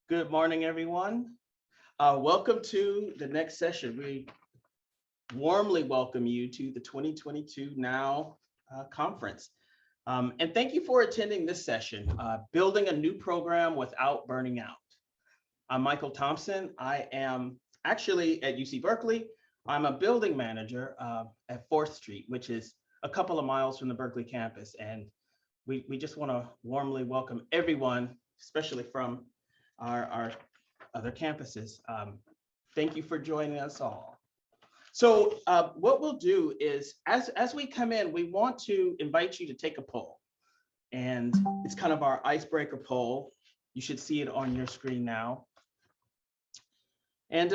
Good morning, everyone. Welcome to the next session. We warmly welcome you to the 2022 Now conference. And thank you for attending this session, Building a New Program Without Burning Out. I'm Michael Thompson. I am actually at UC Berkeley. I'm a building manager at 4th Street, which is a couple of miles from the Berkeley campus. And we just want to warmly welcome everyone, especially from our other campuses. Thank you for joining us all. So what we'll do is, as we come in, we want to invite you to take a poll. And it's kind of our icebreaker poll. You should see it on your screen now. And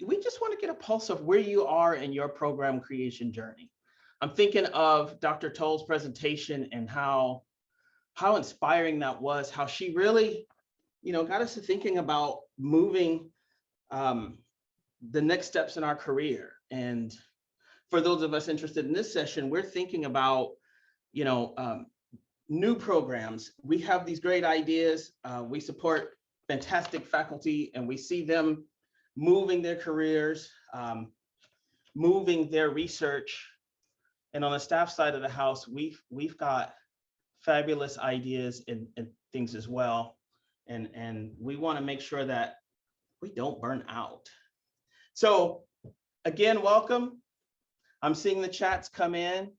we just want to get a pulse of where you are in your program creation journey. I'm thinking of Dr. Toll's presentation and how inspiring that was, how she really got us to thinking about moving the next steps in our career. And for those of us interested in this session, we're thinking about, new programs. We have these great ideas. We support fantastic faculty, and we see them moving their careers, moving their research. And on the staff side of the house, we've got fabulous ideas and things as well. And we want to make sure that we don't burn out. So again, welcome. I'm seeing the chats come in.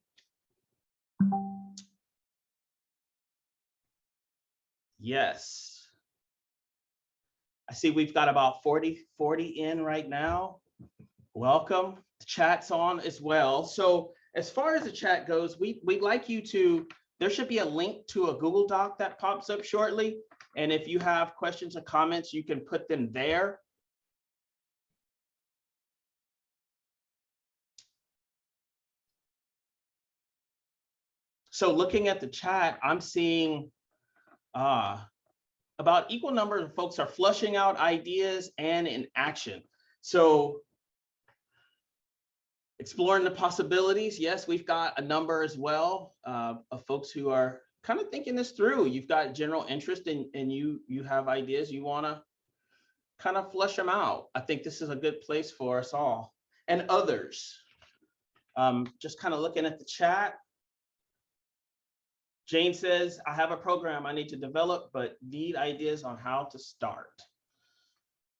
Yes. I see we've got about 40 in right now. Welcome. The chat's on as well. So as far as the chat goes, we'd like you to, there should be a link to a Google Doc that pops up shortly. And if you have questions or comments, you can put them there. So looking at the chat, I'm seeing about equal number of folks are flushing out ideas and in action. So exploring the possibilities. Yes, we've got a number as well of folks who are kind of thinking this through. You've got general interest and you have ideas, you want to kind of flush them out. I think this is a good place for us all and others. Just kind of looking at the chat. Jane says, I have a program I need to develop, but need ideas on how to start.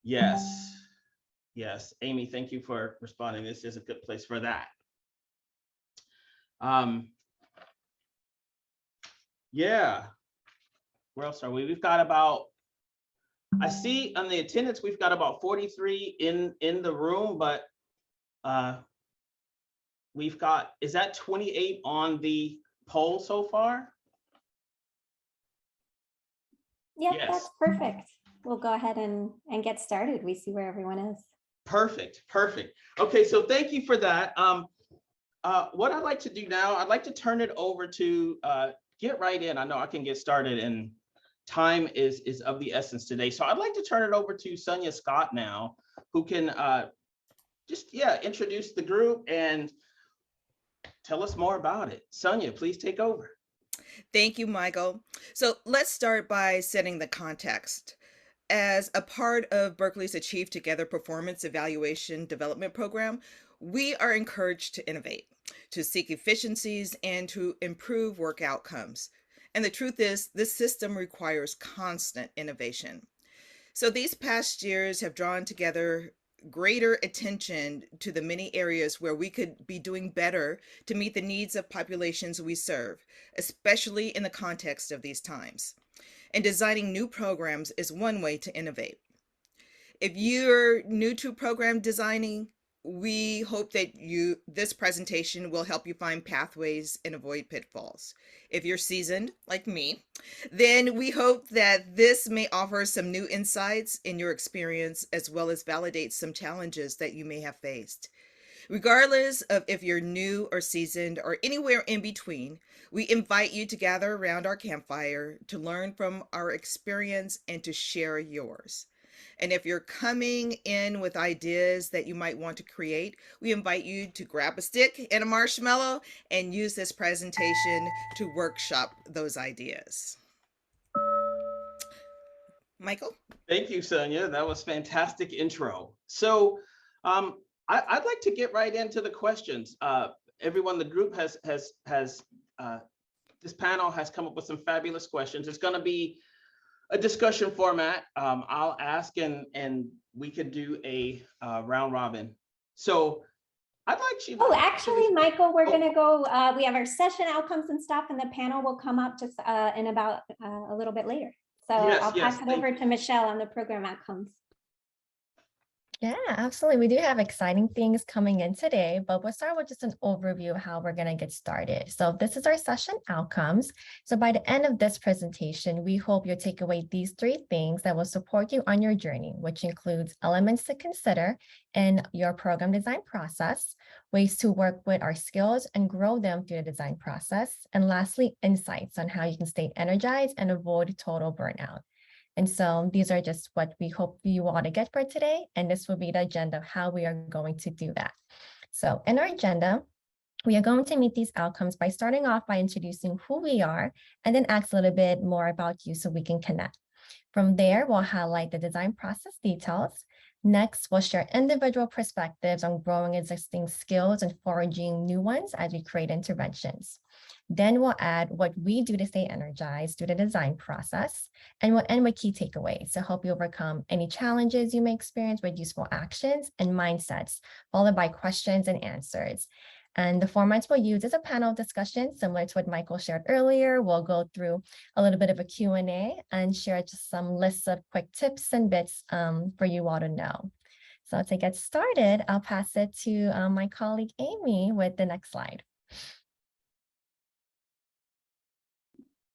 Yes. Yes, Amy, thank you for responding. This is a good place for that. Yeah, where else are we? We've got about, I see on the attendance, we've got about 43 in the room, but we've got, is that 28 on the poll so far? Yeah, yes. That's perfect. We'll go ahead and get started. We see where everyone is. Perfect. Okay, so thank you for that. What I'd like to do now, I'd like to turn it over to get right in. I know I can get started and time is of the essence today. So I'd like to turn it over to Sonya Scott now, who can introduce the group and tell us more about it. Sonya, please take over. Thank you, Michael. So let's start by setting the context. As a part of Berkeley's Achieve Together Performance Evaluation Development Program, we are encouraged to innovate, to seek efficiencies, and to improve work outcomes. And the truth is, this system requires constant innovation. So these past years have drawn together greater attention to the many areas where we could be doing better to meet the needs of populations we serve, especially in the context of these times. And designing new programs is one way to innovate. If you're new to program designing, we hope that this presentation will help you find pathways and avoid pitfalls. If you're seasoned, like me, then we hope that this may offer some new insights in your experience, as well as validate some challenges that you may have faced. Regardless of if you're new or seasoned or anywhere in between, we invite you to gather around our campfire to learn from our experience and to share yours. And if you're coming in with ideas that you might want to create, we invite you to grab a stick and a marshmallow and use this presentation to workshop those ideas. Michael? Thank you, Sonya. That was fantastic intro. So I'd like to get right into the questions. Everyone, the group has this panel has come up with some fabulous questions. It's going to be a discussion format. I'll ask and we could do a round robin. So I'd like you. Oh, actually, Michael, we're going to go. We have our session outcomes and stuff, and the panel will come up just in about a little bit later. So I'll pass it over to Michelle on the program outcomes. Yeah, absolutely. We do have exciting things coming in today, but we'll start with just an overview of how we're going to get started. So this is our session outcomes. So by the end of this presentation, we hope you'll take away these 3 things that will support you on your journey, which includes elements to consider in your program design process, ways to work with our skills and grow them through the design process, and lastly, insights on how you can stay energized and avoid total burnout. And so these are just what we hope you all to get for today. And this will be the agenda of how we are going to do that. So in our agenda, we are going to meet these outcomes by starting off by introducing who we are and then ask a little bit more about you so we can connect. From there, we'll highlight the design process details. Next, we'll share individual perspectives on growing existing skills and foraging new ones as we create interventions. Then we'll add what we do to stay energized through the design process, and we'll end with key takeaways to help you overcome any challenges you may experience with useful actions and mindsets, followed by questions and answers. And the formats we'll use is a panel discussion similar to what Michael shared earlier. We'll go through a little bit of a Q&A and share just some lists of quick tips and bits for you all to know. So to get started, I'll pass it to my colleague Amy with the next slide.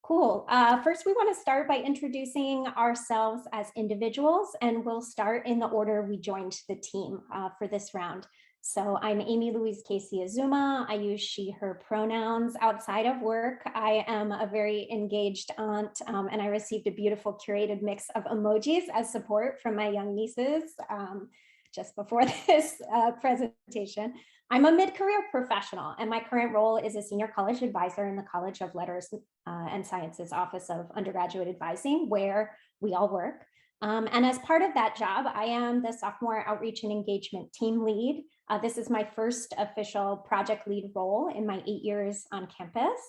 Cool. First, we want to start by introducing ourselves as individuals, and we'll start in the order we joined the team for this round. So I'm Amy Louise Casey Azuma. I use she, her pronouns. Outside of work, I am a very engaged aunt, and I received a beautiful curated mix of emojis as support from my young nieces just before this presentation. I'm a mid-career professional, and my current role is a senior college advisor in the College of Letters and Sciences Office of Undergraduate Advising, where we all work. And as part of that job, I am the sophomore outreach and engagement team lead. This is my first official project lead role in my 8 years on campus.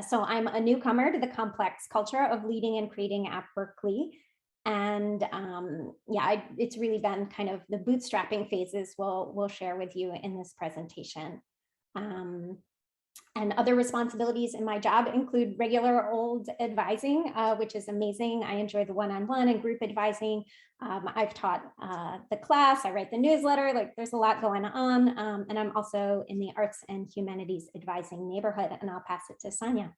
So I'm a newcomer to the complex culture of leading and creating at Berkeley. And yeah, it's really been kind of the bootstrapping phases we'll share with you in this presentation. And other responsibilities in my job include regular old advising, which is amazing. I enjoy the one-on-one and group advising. I've taught the class, I write the newsletter, like there's a lot going on. And I'm also in the arts and humanities advising neighborhood, and I'll pass it to Sonya.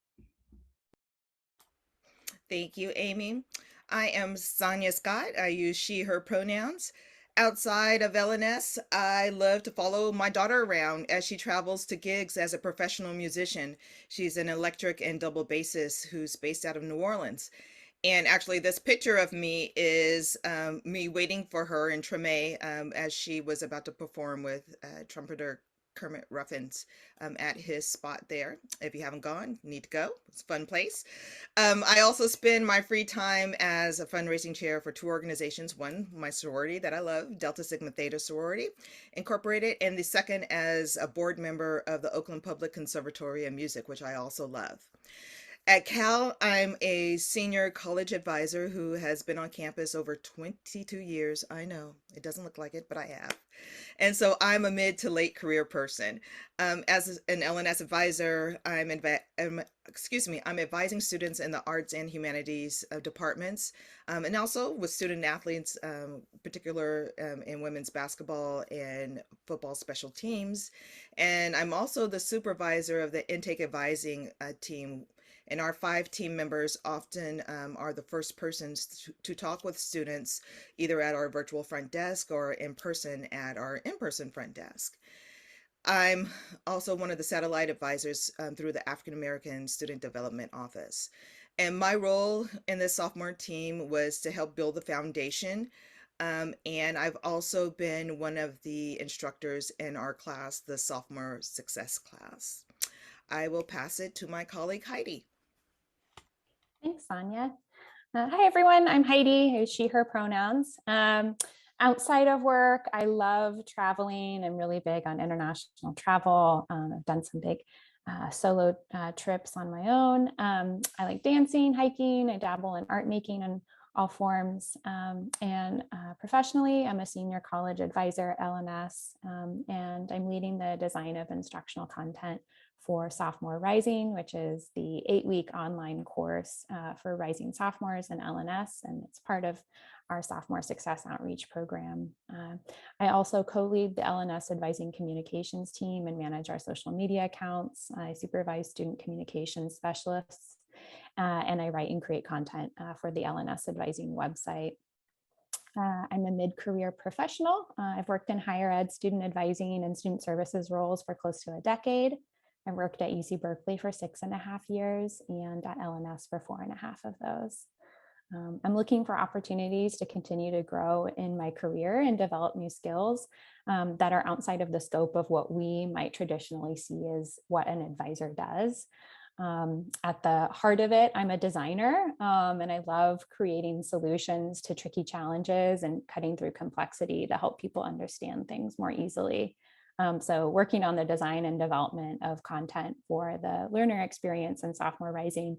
Thank you, Amy. I am Sonya Scott. I use she, her pronouns. Outside of LNS, I love to follow my daughter around as she travels to gigs as a professional musician. She's an electric and double bassist who's based out of New Orleans. And actually, this picture of me is me waiting for her in Treme as she was about to perform with trumpeter Kermit Ruffins at his spot there. If you haven't gone, you need to go. It's a fun place. I also spend my free time as a fundraising chair for 2 organizations. One, my sorority that I love, Delta Sigma Theta Sorority Incorporated, and the second as a board member of the Oakland Public Conservatory of Music, which I also love. At Cal, I'm a senior college advisor who has been on campus over 22 years. I know, it doesn't look like it, but I have. And so I'm a mid to late career person. As an LNS advisor, I'm advising students in the arts and humanities departments, and also with student athletes, particular in women's basketball and football special teams. And I'm also the supervisor of the intake advising team. And our 5 team members often are the first persons to talk with students, either at our virtual front desk or in person at our in-person front desk. I'm also one of the satellite advisors through the African American Student Development Office. And my role in this sophomore team was to help build the foundation. And I've also been one of the instructors in our class, the Sophomore Success class. I will pass it to my colleague, Heidi. Thanks, Sonya. Hi, everyone. I'm Heidi, who's she, her pronouns. Outside of work, I love traveling. I'm really big on international travel. I've done some big solo trips on my own. I like dancing, hiking. I dabble in art making in all forms. And professionally, I'm a senior college advisor at LMS, and I'm leading the design of instructional content for Sophomore Rising, which is the 8-week online course for rising sophomores in LNS, and it's part of our Sophomore Success Outreach program. I also co-lead the LNS Advising Communications team and manage our social media accounts. I supervise student communications specialists, and I write and create content for the LNS Advising website. I'm a mid-career professional. I've worked in higher ed, student advising, and student services roles for close to a decade. I worked at UC Berkeley for 6.5 years and at LNS for 4.5 of those. I'm looking for opportunities to continue to grow in my career and develop new skills that are outside of the scope of what we might traditionally see as what an advisor does. At the heart of it, I'm a designer, and I love creating solutions to tricky challenges and cutting through complexity to help people understand things more easily. So working on the design and development of content for the learner experience and Sophomore Rising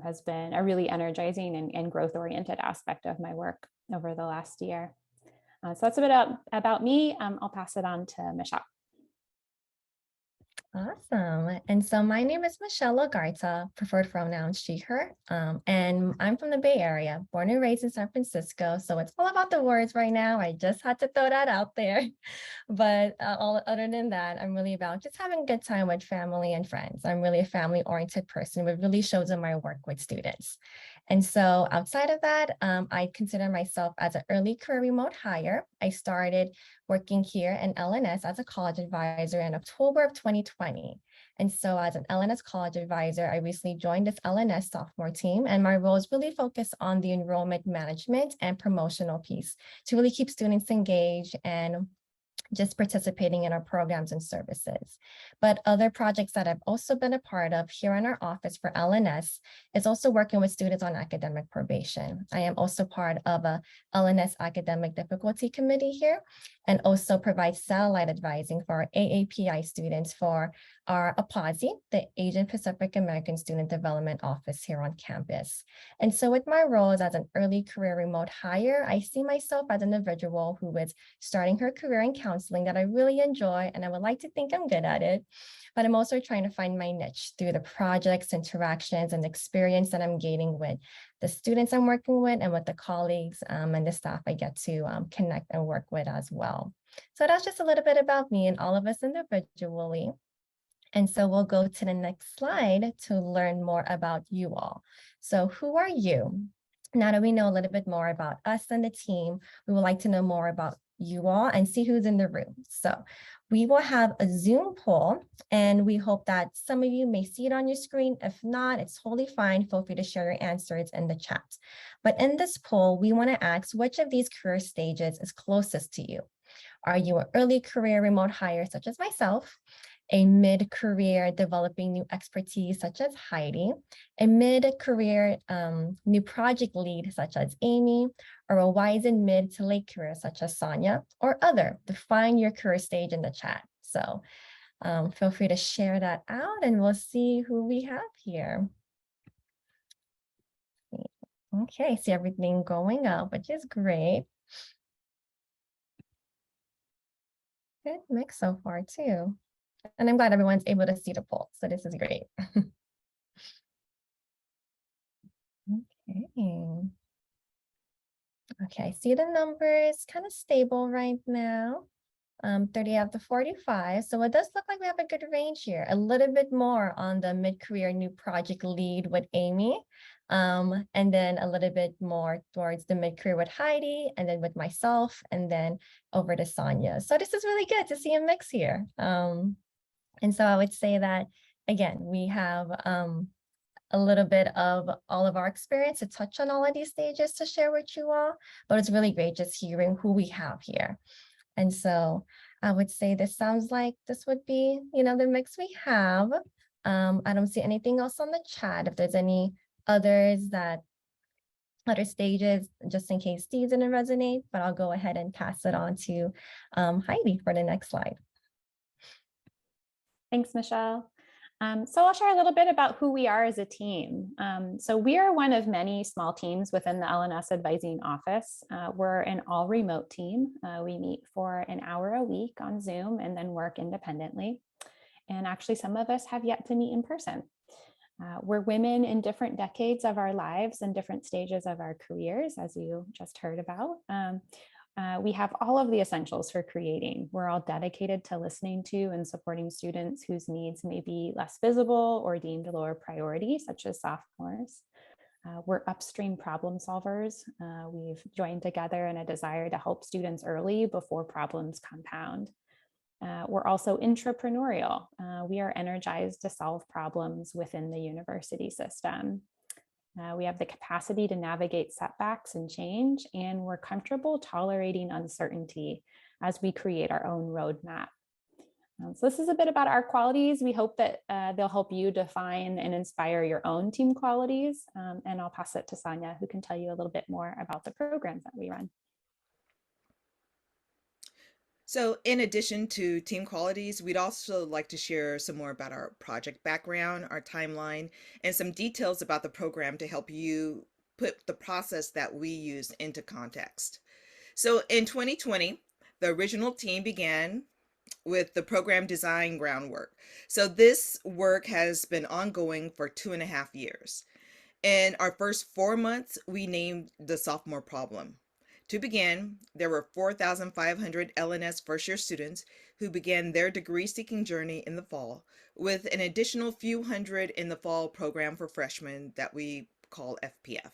has been a really energizing and growth-oriented aspect of my work over the last year. So that's a bit about me. I'll pass it on to Michelle. Awesome. And so my name is Michelle Logarta, preferred pronouns she, her. And I'm from the Bay Area, born and raised in San Francisco. So it's all about the words right now. I just had to throw that out there. But other than that, I'm really about just having a good time with family and friends. I'm really a family-oriented person, which really shows in my work with students. And so outside of that, I consider myself as an early career remote hire. I started working here in LNS as a college advisor in October of 2020. And so as an LNS college advisor, I recently joined this LNS sophomore team, and my role is really focused on the enrollment management and promotional piece to really keep students engaged and just participating in our programs and services. But other projects that I've also been a part of here in our office for LNS is also working with students on academic probation. I am also part of a LNS academic difficulty committee here, and also provide satellite advising for our AAPI students for our APASI, the Asian Pacific American Student Development Office here on campus. And so with my roles as an early career remote hire, I see myself as an individual who is starting her career in counseling that I really enjoy, and I would like to think I'm good at it. But I'm also trying to find my niche through the projects, interactions, and experience that I'm gaining with the students I'm working with and with the colleagues and the staff I get to connect and work with as well. So that's just a little bit about me and all of us individually. And so we'll go to the next slide to learn more about you all. So who are you? Now that we know a little bit more about us and the team, we would like to know more about you all and see who's in the room. So we will have a Zoom poll, and we hope that some of you may see it on your screen. If not, it's totally fine. Feel free to share your answers in the chat. But in this poll, we want to ask which of these career stages is closest to you. Are you an early career remote hire, such as myself? A mid-career developing new expertise, such as Heidi, a mid-career new project lead, such as Amy, or a wise and mid to late career, such as Sonya, or other. Define your career stage in the chat. So feel free to share that out, and we'll see who we have here. Okay, see everything going up, which is great. Good mix so far, too. And I'm glad everyone's able to see the poll, so this is great. Okay, I see the numbers kind of stable right now. 30 out of 45. So it does look like we have a good range here. A little bit more on the mid-career new project lead with Amy. And then a little bit more towards the mid-career with Heidi, and then with myself, and then over to Sonya. So this is really good to see a mix here. And so I would say that, again, we have a little bit of all of our experience to touch on all of these stages to share with you all, but it's really great just hearing who we have here. And so I would say this sounds like this would be, the mix we have. I don't see anything else on the chat. If there's any others that other stages, just in case these didn't resonate, but I'll go ahead and pass it on to Heidi for the next slide. Thanks, Michelle. So I'll share a little bit about who we are as a team. So we are one of many small teams within the LNS Advising Office. We're an all remote team. We meet for an hour a week on Zoom and then work independently. And actually, some of us have yet to meet in person. We're women in different decades of our lives and different stages of our careers, as you just heard about. We have all of the essentials for creating. We're all dedicated to listening to and supporting students whose needs may be less visible or deemed lower priority, such as sophomores. We're upstream problem solvers. We've joined together in a desire to help students early before problems compound. We're also intrapreneurial. We are energized to solve problems within the university system. We have the capacity to navigate setbacks and change, and we're comfortable tolerating uncertainty as we create our own roadmap. So this is a bit about our qualities. We hope that they'll help you define and inspire your own team qualities. And I'll pass it to Sonya, who can tell you a little bit more about the programs that we run. So in addition to team qualities, we'd also like to share some more about our project background, our timeline, and some details about the program to help you put the process that we use into context. So in 2020, the original team began with the program design groundwork. So this work has been ongoing for 2.5 years. In our first 4 months, we named the sophomore problem. To begin, there were 4,500 LNS first-year students who began their degree-seeking journey in the fall, with an additional few hundred in the fall program for freshmen that we call FPF.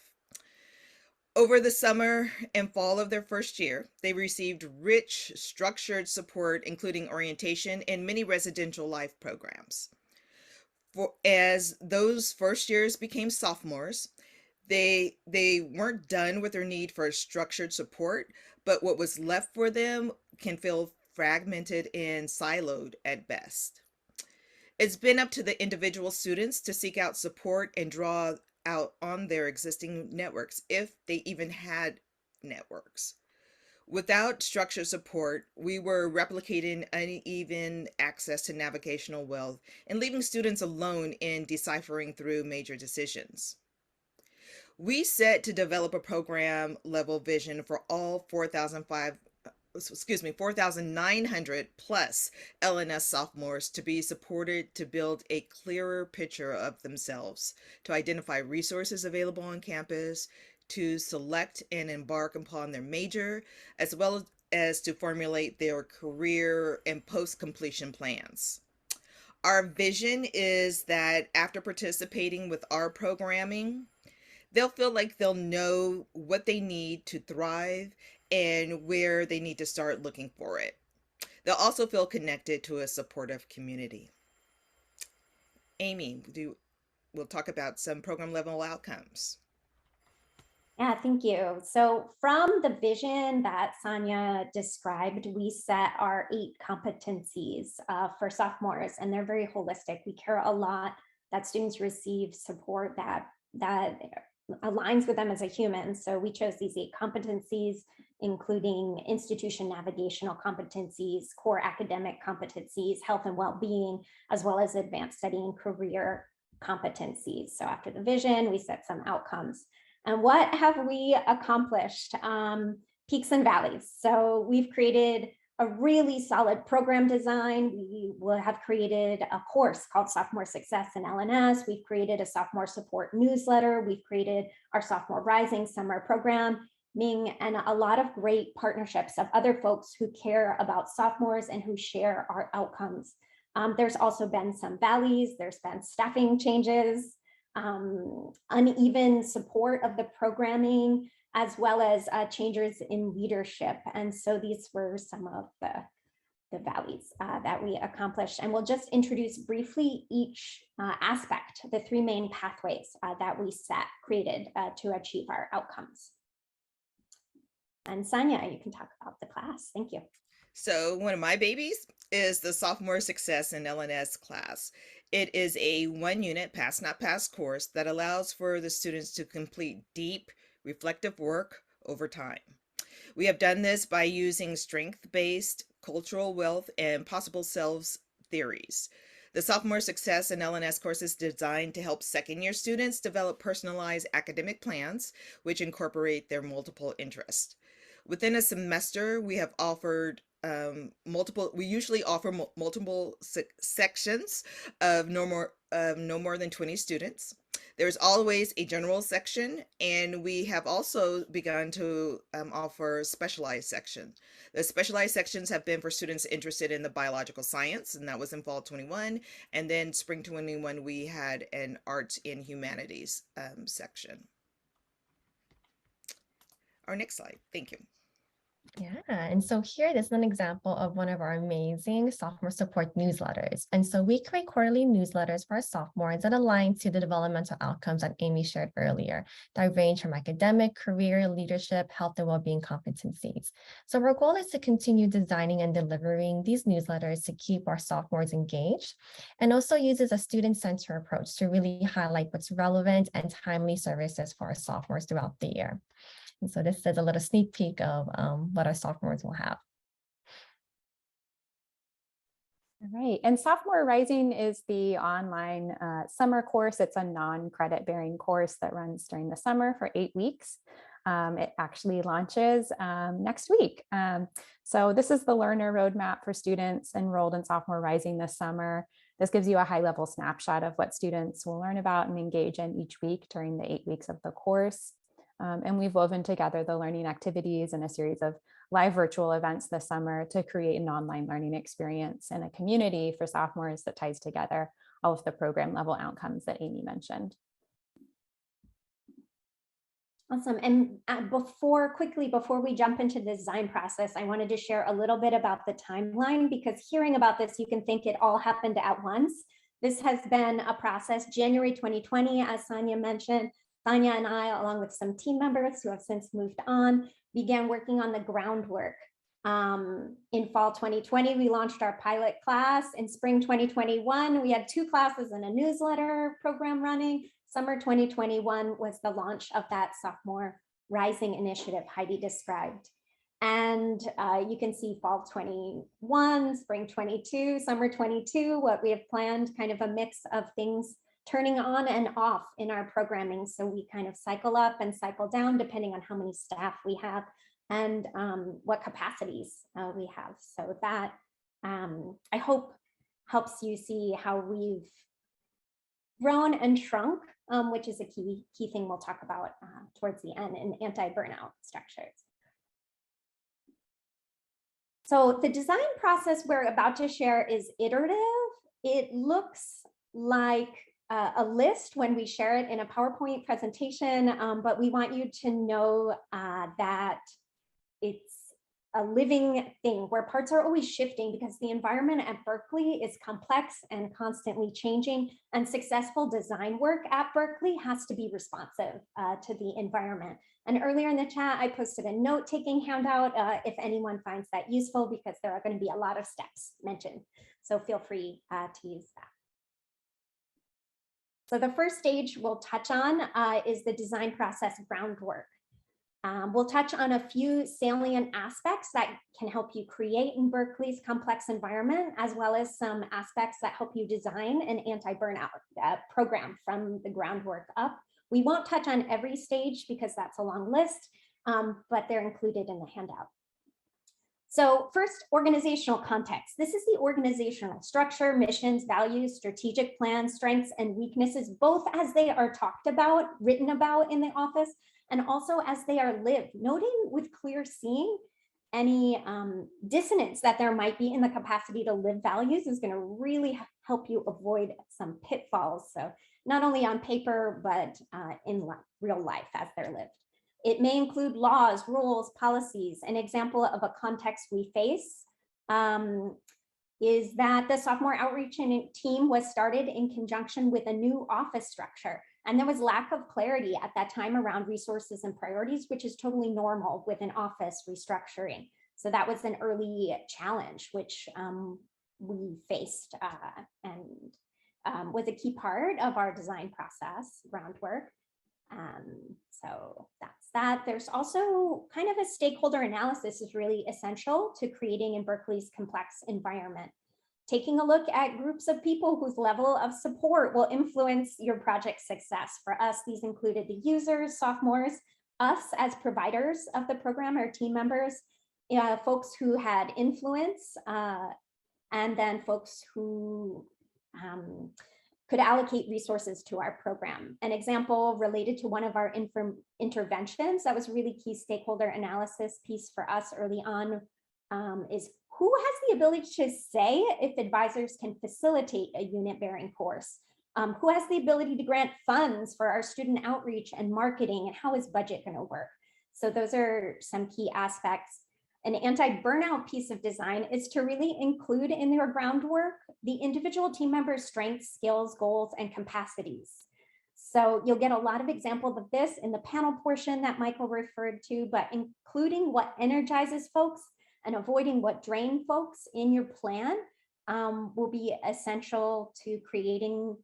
Over the summer and fall of their first year, they received rich, structured support, including orientation and many residential life programs. As those first years became sophomores, they weren't done with their need for structured support, but what was left for them can feel fragmented and siloed at best. It's been up to the individual students to seek out support and draw out on their existing networks, if they even had networks. Without structured support, we were replicating uneven access to navigational wealth and leaving students alone in deciphering through major decisions. We set to develop a program level vision for all 4,900 plus LNS sophomores to be supported to build a clearer picture of themselves, to identify resources available on campus, to select and embark upon their major, as well as to formulate their career and post-completion plans. Our vision is that after participating with our programming, they'll feel like they'll know what they need to thrive and where they need to start looking for it. They'll also feel connected to a supportive community. Amy, we'll talk about some program level outcomes. Yeah, thank you. So from the vision that Sonya described, we set our 8 competencies for sophomores, and they're very holistic. We care a lot that students receive support that aligns with them as a human. So we chose these 8 competencies, including institution navigational competencies, core academic competencies, health and well-being, as well as advanced study and career competencies. So after the vision, we set some outcomes. And what have we accomplished? Peaks and valleys. So we've created a really solid program design. We will have created a course called Sophomore Success in LNS. We've created a sophomore support newsletter. We've created our Sophomore Rising summer program, and a lot of great partnerships of other folks who care about sophomores and who share our outcomes. There's also been some valleys. There's been staffing changes, uneven support of the programming, as well as changes in leadership. And so these were some of the valleys that we accomplished. And we'll just introduce briefly each aspect, the 3 main pathways that we created to achieve our outcomes. And Sonya, you can talk about the class. Thank you. So one of my babies is the Sophomore Success in LNS class. It is a 1-unit pass not pass course that allows for the students to complete deep reflective work over time. We have done this by using strength-based cultural wealth and possible selves theories. The Sophomore Success and L&S course is designed to help second-year students develop personalized academic plans, which incorporate their multiple interests. Within a semester, we have offered we usually offer multiple sections of no more than 20 students. There's always a general section, and we have also begun to offer specialized sections. The specialized sections have been for students interested in the biological science, and that was in fall 21. And then spring 21, we had an arts and humanities section. Our next slide. Thank you. Yeah, and so here this is an example of one of our amazing sophomore support newsletters. And so we create quarterly newsletters for our sophomores that align to the developmental outcomes that Amy shared earlier, that range from academic, career, leadership, health, and well-being competencies. So our goal is to continue designing and delivering these newsletters to keep our sophomores engaged, and also uses a student-centered approach to really highlight what's relevant and timely services for our sophomores throughout the year. And so this is a little sneak peek of what our sophomores will have. All right, and Sophomore Rising is the online summer course. It's a non-credit bearing course that runs during the summer for 8 weeks. It actually launches next week. So this is the learner roadmap for students enrolled in Sophomore Rising this summer. This gives you a high-level snapshot of what students will learn about and engage in each week during the 8 weeks of the course. And we've woven together the learning activities and a series of live virtual events this summer to create an online learning experience and a community for sophomores that ties together all of the program level outcomes that Amy mentioned. Awesome. And before we jump into the design process, I wanted to share a little bit about the timeline, because hearing about this, you can think it all happened at once. This has been a process. January 2020, as Sonya mentioned, Sonya and I, along with some team members who have since moved on, began working on the groundwork. In fall 2020, we launched our pilot class. In spring 2021, we had 2 classes and a newsletter program running. Summer 2021 was the launch of that Sophomore Rising initiative Heidi described. And you can see fall 21, spring 22, summer 22, what we have planned, kind of a mix of things turning on and off in our programming. So we kind of cycle up and cycle down depending on how many staff we have and what capacities we have. So that I hope helps you see how we've grown and shrunk, which is a key thing we'll talk about towards the end in anti-burnout structures. So the design process we're about to share is iterative. It looks like a list when we share it in a PowerPoint presentation, but we want you to know that it's a living thing where parts are always shifting, because the environment at Berkeley is complex and constantly changing, and successful design work at Berkeley has to be responsive to the environment. And earlier in the chat, I posted a note-taking handout if anyone finds that useful, because there are going to be a lot of steps mentioned. So feel free to use that. So the first stage we'll touch on is the design process groundwork. We'll touch on a few salient aspects that can help you create in Berkeley's complex environment, as well as some aspects that help you design an anti-burnout program from the groundwork up. We won't touch on every stage because that's a long list, but they're included in the handout. So first, organizational context. This is the organizational structure, missions, values, strategic plans, strengths, and weaknesses, both as they are talked about, written about in the office, and also as they are lived, noting with clear seeing any dissonance that there might be in the capacity to live values is going to really help you avoid some pitfalls. So not only on paper, but in real life as they're lived. It may include laws, rules, policies. An example of a context we face is that the sophomore outreach team was started in conjunction with a new office structure. And there was lack of clarity at that time around resources and priorities, which is totally normal with an office restructuring. So that was an early challenge, which we faced and was a key part of our design process groundwork. So that's that. There's also kind of a stakeholder analysis is really essential to creating in Berkeley's complex environment. Taking a look at groups of people whose level of support will influence your project success. For us, these included the users, sophomores, us as providers of the program, our team members, folks who had influence, and then folks who could allocate resources to our program. An example related to one of our interventions that was really key stakeholder analysis piece for us early on is who has the ability to say if advisors can facilitate a unit-bearing course? Who has the ability to grant funds for our student outreach and marketing, and how is budget going to work? So those are some key aspects. An anti-burnout piece of design is to really include in your groundwork the individual team members' strengths, skills, goals, and capacities. So you'll get a lot of examples of this in the panel portion that Michael referred to, but including what energizes folks and avoiding what drain folks in your plan will be essential to creating,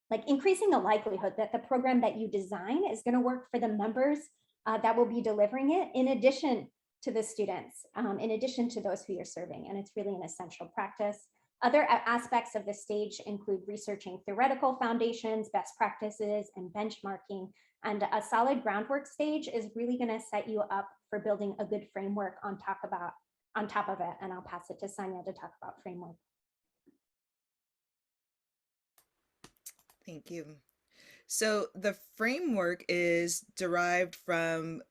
like increasing the likelihood that the program that you design is going to work for the members that will be delivering it, in addition to the students, in addition to those who you're serving. And it's really an essential practice. Other aspects of the stage include researching theoretical foundations, best practices, and benchmarking. And a solid groundwork stage is really going to set you up for building a good framework on top of it. And I'll pass it to Sonya to talk about framework. Thank you. So the framework is derived from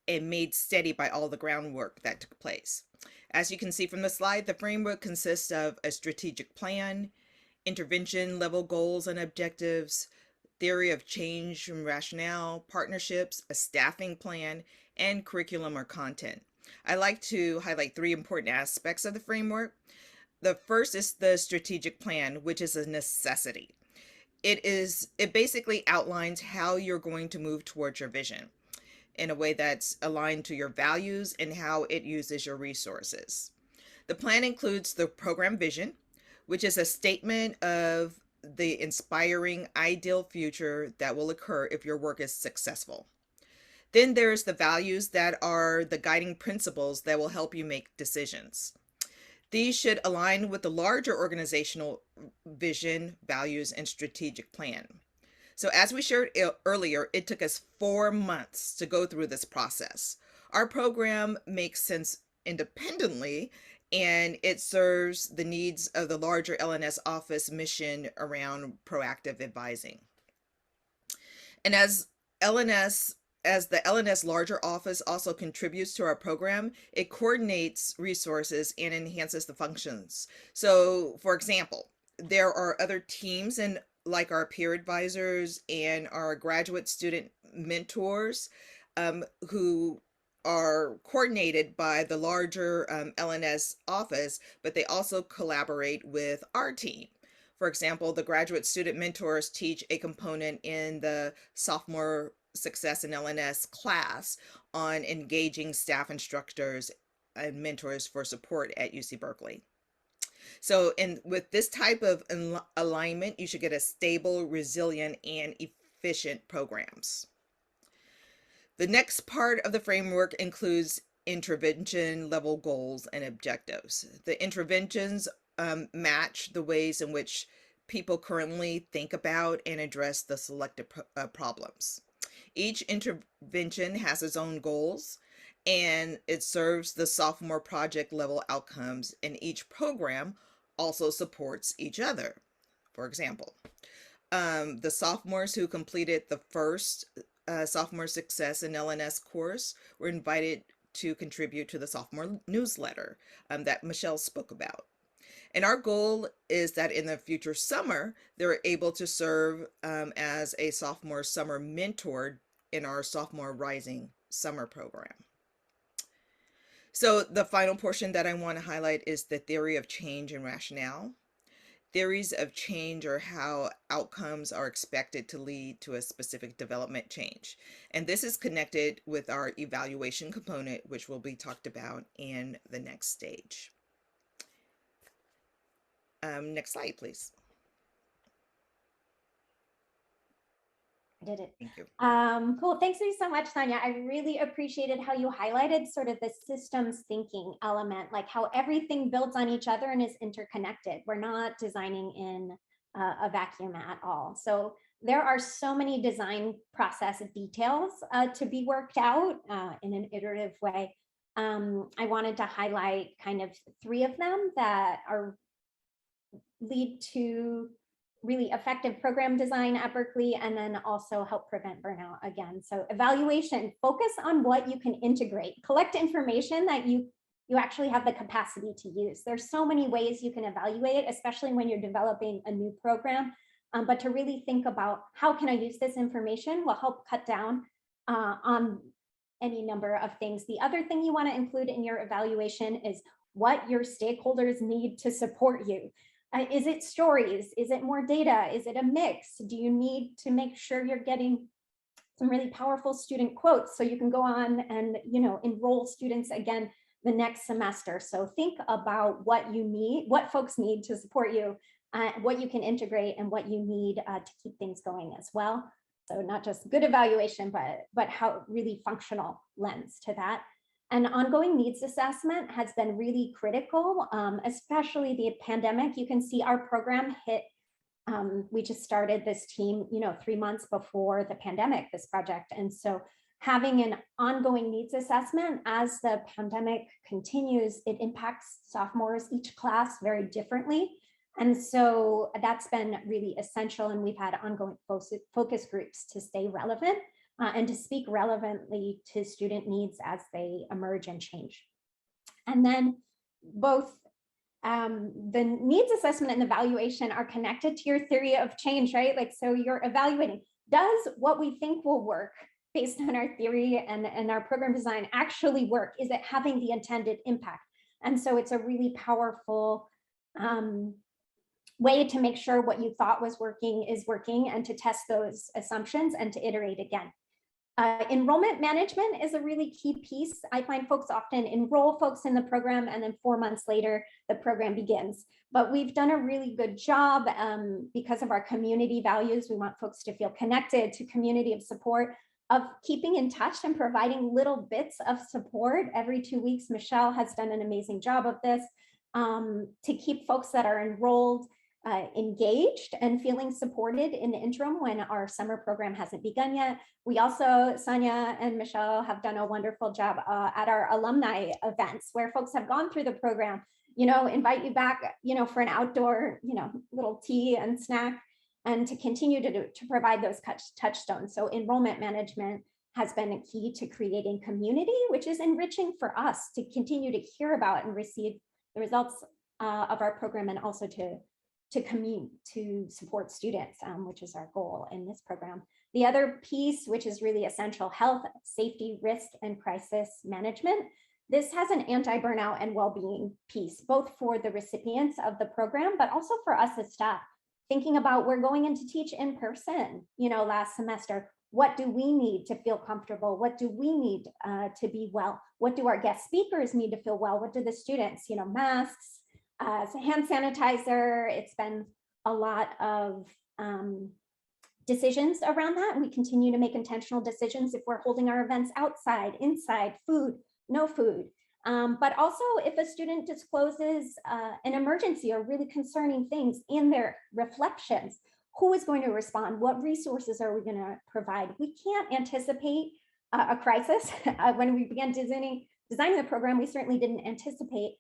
and made steady by all the groundwork that took place. As you can see from the slide, the framework consists of a strategic plan, intervention level goals and objectives, theory of change and rationale, partnerships, a staffing plan, and curriculum or content. I like to highlight three important aspects of the framework. The first is the strategic plan, which is a necessity. It basically outlines how you're going to move towards your vision in a way that's aligned to your values and how it uses your resources. The plan includes the program vision, which is a statement of the inspiring ideal future that will occur if your work is successful. Then there's the values that are the guiding principles that will help you make decisions. These should align with the larger organizational vision, values, and strategic plan. So as we shared earlier, it took us 4 months to go through this process. Our program makes sense independently, and it serves the needs of the larger LNS office mission around proactive advising. And as the LNS larger office also contributes to our program, it coordinates resources and enhances the functions. So for example, there are other teams and like our peer advisors and our graduate student mentors who are coordinated by the larger LNS office, but they also collaborate with our team. For example, the graduate student mentors teach a component in the sophomore success in LNS class on engaging staff instructors and mentors for support at UC Berkeley. So with this type of alignment, you should get a stable, resilient, and efficient programs. The next part of the framework includes intervention level goals and objectives. The interventions match the ways in which people currently think about and address the selected problems. Each intervention has its own goals, and it serves the sophomore project level outcomes, and each program also supports each other. For example, the sophomores who completed the first sophomore success in LNS course were invited to contribute to the sophomore newsletter that Michelle spoke about. And our goal is that in the future summer, they're able to serve as a sophomore summer mentor in our sophomore rising summer program. So the final portion that I want to highlight is the theory of change and rationale. Theories of change are how outcomes are expected to lead to a specific development change. And this is connected with our evaluation component, which will be talked about in the next stage. Next slide, please. did it. Thank you. Cool. Thanks so much, Sonya. I really appreciated how you highlighted sort of the systems thinking element, like how everything builds on each other and is interconnected. We're not designing in a vacuum at all. So there are so many design process details to be worked out in an iterative way. I wanted to highlight kind of 3 of them that lead to really effective program design at Berkeley, and then also help prevent burnout again. So evaluation, focus on what you can integrate, collect information that you actually have the capacity to use. There's so many ways you can evaluate, especially when you're developing a new program, but to really think about how can I use this information will help cut down on any number of things. The other thing you want to include in your evaluation is what your stakeholders need to support you. Is it stories? Is it more data? Is it a mix? Do you need to make sure you're getting some really powerful student quotes so you can go on and enroll students again the next semester? So think about what you need, what folks need to support you, what you can integrate, and what you need to keep things going as well. So not just good evaluation, but how really functional lens to that. And ongoing needs assessment has been really critical, especially the pandemic. You can see our program hit, we just started this team, 3 months before the pandemic, this project. And so having an ongoing needs assessment as the pandemic continues, it impacts sophomores, each class very differently. And so that's been really essential. And we've had ongoing focus groups to stay relevant. And to speak relevantly to student needs as they emerge and change. And then both the needs assessment and evaluation are connected to your theory of change, right? Like, so you're evaluating, does what we think will work based on our theory and our program design actually work? Is it having the intended impact? And so it's a really powerful way to make sure what you thought was working is working, and to test those assumptions and to iterate again. Enrollment management is a really key piece. I find folks often enroll folks in the program, and then 4 months later, the program begins. But we've done a really good job because of our community values. We want folks to feel connected to community of support, of keeping in touch and providing little bits of support every 2 weeks. Michelle has done an amazing job of this to keep folks that are enrolled engaged and feeling supported in the interim when our summer program hasn't begun yet. We also, Sonya and Michelle, have done a wonderful job at our alumni events where folks have gone through the program, invite you back, for an outdoor, little tea and snack, and to continue to provide those touchstones. So enrollment management has been a key to creating community, which is enriching for us to continue to hear about and receive the results of our program, and also to support students, which is our goal in this program. The other piece, which is really essential, health, safety, risk, and crisis management. This has an anti-burnout and well-being piece, both for the recipients of the program, but also for us as staff. Thinking about, we're going in to teach in person, last semester. What do we need to feel comfortable? What do we need to be well? What do our guest speakers need to feel well? What do the students, masks, hand sanitizer. It's been a lot of decisions around that. And we continue to make intentional decisions if we're holding our events outside, inside, food, no food. But also if a student discloses an emergency or really concerning things in their reflections, who is going to respond? What resources are we going to provide? We can't anticipate a crisis. When we began designing the program, we certainly didn't anticipate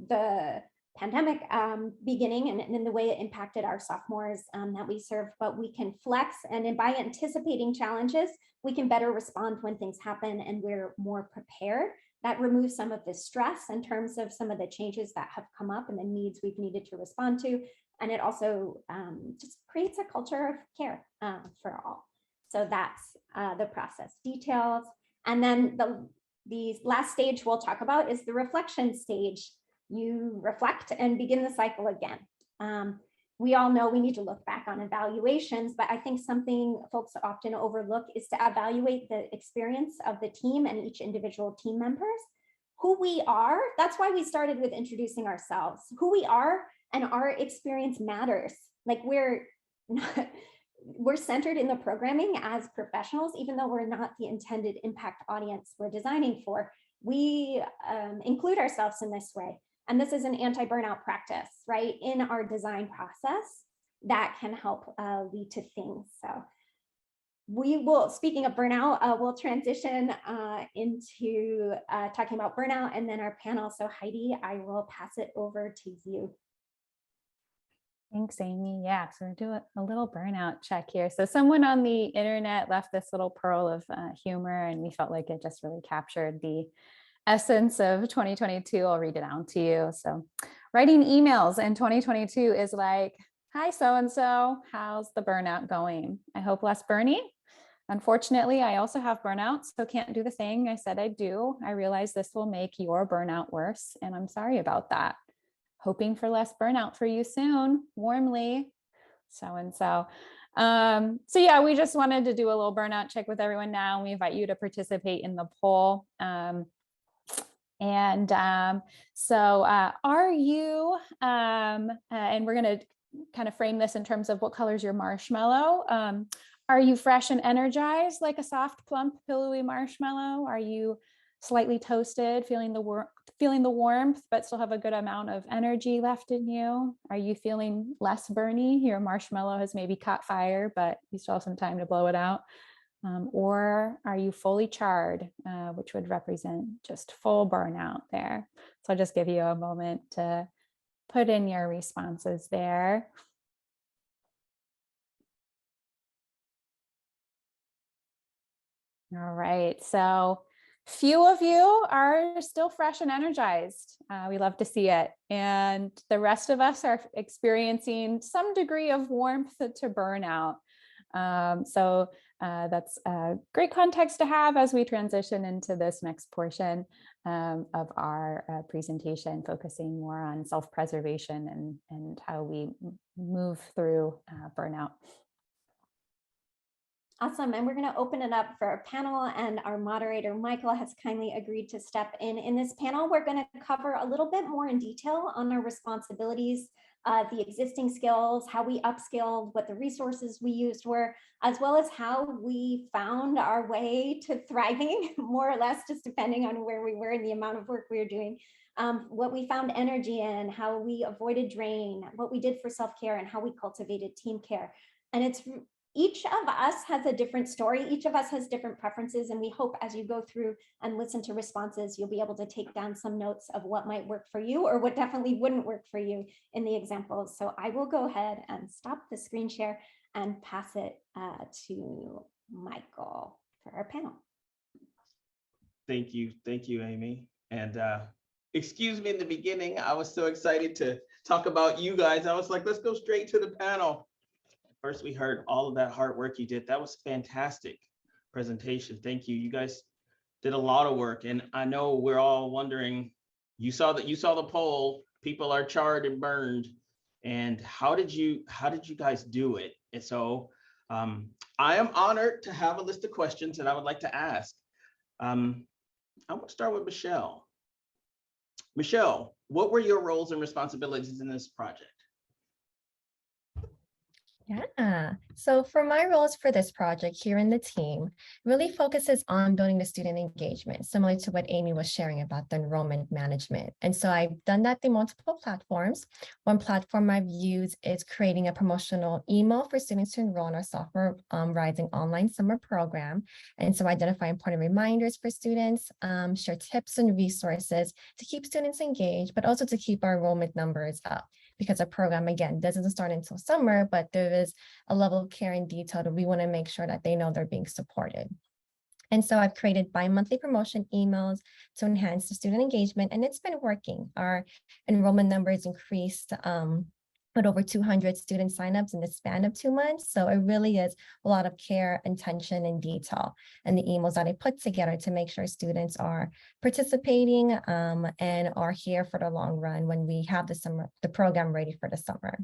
the pandemic beginning and the way it impacted our sophomores that we serve, but we can flex, and by anticipating challenges, we can better respond when things happen, and we're more prepared. That removes some of the stress in terms of some of the changes that have come up and the needs we've needed to respond to. And it also just creates a culture of care for all. So that's the process details. And then the last stage we'll talk about is the reflection stage. You reflect and begin the cycle again. We all know we need to look back on evaluations, but I think something folks often overlook is to evaluate the experience of the team and each individual team members, who we are. That's why we started with introducing ourselves. Who we are and our experience matters. Like, we're not, we're centered in the programming as professionals, even though we're not the intended impact audience we're designing for. We include ourselves in this way. And this is an anti-burnout practice, right, in our design process that can help lead to things. So we will, speaking of burnout, we'll transition into talking about burnout and then our panel. So Heidi, I will pass it over to you. Thanks, Amy. Yeah, so we're doing a little burnout check here. So someone on the internet left this little pearl of humor, and we felt like it just really captured the essence of 2022. I'll read it out to you. So writing emails in 2022 is like, hi, so-and-so, how's the burnout going? I hope less burny. Unfortunately, I also have burnout, so can't do the thing I said I'd do. I realize this will make your burnout worse, and I'm sorry about that. Hoping for less burnout for you soon. Warmly, so-and-so. So yeah, we just wanted to do a little burnout check with everyone now. We invite you to participate in the poll. So are you, and we're gonna kind of frame this in terms of what color is your marshmallow. Are you fresh and energized like a soft, plump, pillowy marshmallow? Are you slightly toasted, feeling the warmth, but still have a good amount of energy left in you? Are you feeling less burny? Your marshmallow has maybe caught fire, but you still have some time to blow it out. Or are you fully charred, which would represent just full burnout there? So I'll just give you a moment to put in your responses there. All right, so few of you are still fresh and energized. We love to see it. And the rest of us are experiencing some degree of warmth to burnout. So that's a great context to have as we transition into this next portion of our presentation, focusing more on self-preservation and how we move through burnout. Awesome, and we're going to open it up for our panel, and our moderator, Michael, has kindly agreed to step in. In this panel, we're going to cover a little bit more in detail on our responsibilities, the existing skills, how we upskilled, what the resources we used were, as well as how we found our way to thriving, more or less, just depending on where we were and the amount of work we were doing, what we found energy in, how we avoided drain, what we did for self-care, and how we cultivated team care. And it's each of us has a different story. Each of us has different preferences. And we hope as you go through and listen to responses, you'll be able to take down some notes of what might work for you or what definitely wouldn't work for you in the examples. So I will go ahead and stop the screen share and pass it to Michael for our panel. Thank you, Amy. And excuse me in the beginning, I was so excited to talk about you guys. I was like, let's go straight to the panel. First, we heard all of that hard work you did. That was fantastic presentation. Thank you. You guys did a lot of work, and I know we're all wondering. You saw the poll. People are charred and burned, and how did you guys do it? And so, I am honored to have a list of questions that I would like to ask. I want to start with Michelle. Michelle, what were your roles and responsibilities in this project? Yeah, so for my roles for this project here in the team, really focuses on building the student engagement, similar to what Amy was sharing about the enrollment management. And so I've done that through multiple platforms. One platform I've used is creating a promotional email for students to enroll in our Sophomore Rising online summer program. And so identify important reminders for students, share tips and resources to keep students engaged, but also to keep our enrollment numbers up. Because our program, again, doesn't start until summer, but there is a level of care and detail that we want to make sure that they know they're being supported. And so I've created bi-monthly promotion emails to enhance the student engagement, and it's been working. Our enrollment numbers increased with over 200 student signups in the span of 2 months. So it really is a lot of care, attention, and detail and the emails that I put together to make sure students are participating and are here for the long run when we have the program ready for the summer.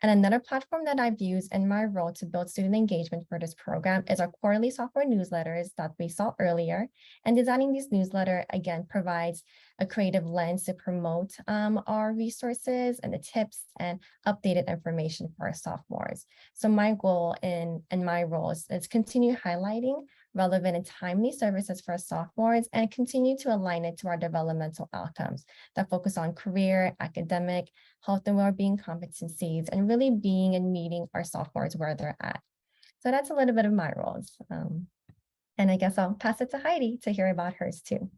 And another platform that I've used in my role to build student engagement for this program is our quarterly software newsletters that we saw earlier. And designing these newsletters, again, provides a creative lens to promote our resources and the tips and updated information for our sophomores. So my goal in my role is continue highlighting relevant and timely services for our sophomores and continue to align it to our developmental outcomes that focus on career, academic, health and well-being competencies, and really being and meeting our sophomores where they're at. So that's a little bit of my roles. And I guess I'll pass it to Heidi to hear about hers too.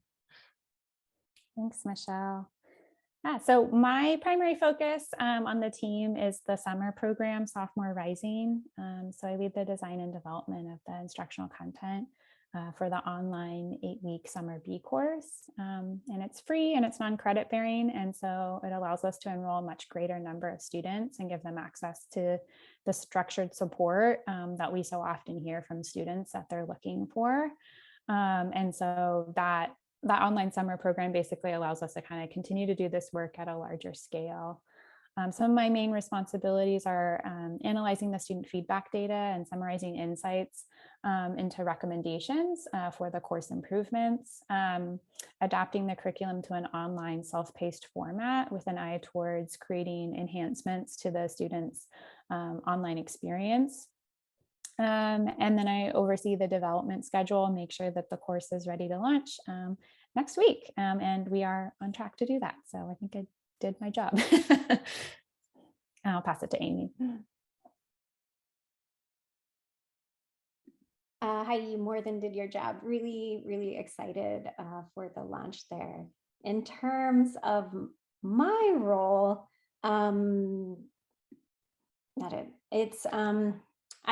Thanks, Michelle. Yeah, so my primary focus on the team is the summer program, Sophomore Rising. So I lead the design and development of the instructional content for the online 8-week summer B course. And it's free and it's non-credit bearing. And so it allows us to enroll a much greater number of students and give them access to the structured support that we so often hear from students that they're looking for. And so that online summer program basically allows us to kind of continue to do this work at a larger scale. Some of my main responsibilities are analyzing the student feedback data and summarizing insights into recommendations for the course improvements, adapting the curriculum to an online self-paced format with an eye towards creating enhancements to the students' online experience. And then I oversee the development schedule, make sure that the course is ready to launch next week. And we are on track to do that. So I think I did my job. I'll pass it to Amy. Heidi, you more than did your job. Really, really excited for the launch there. In terms of my role, I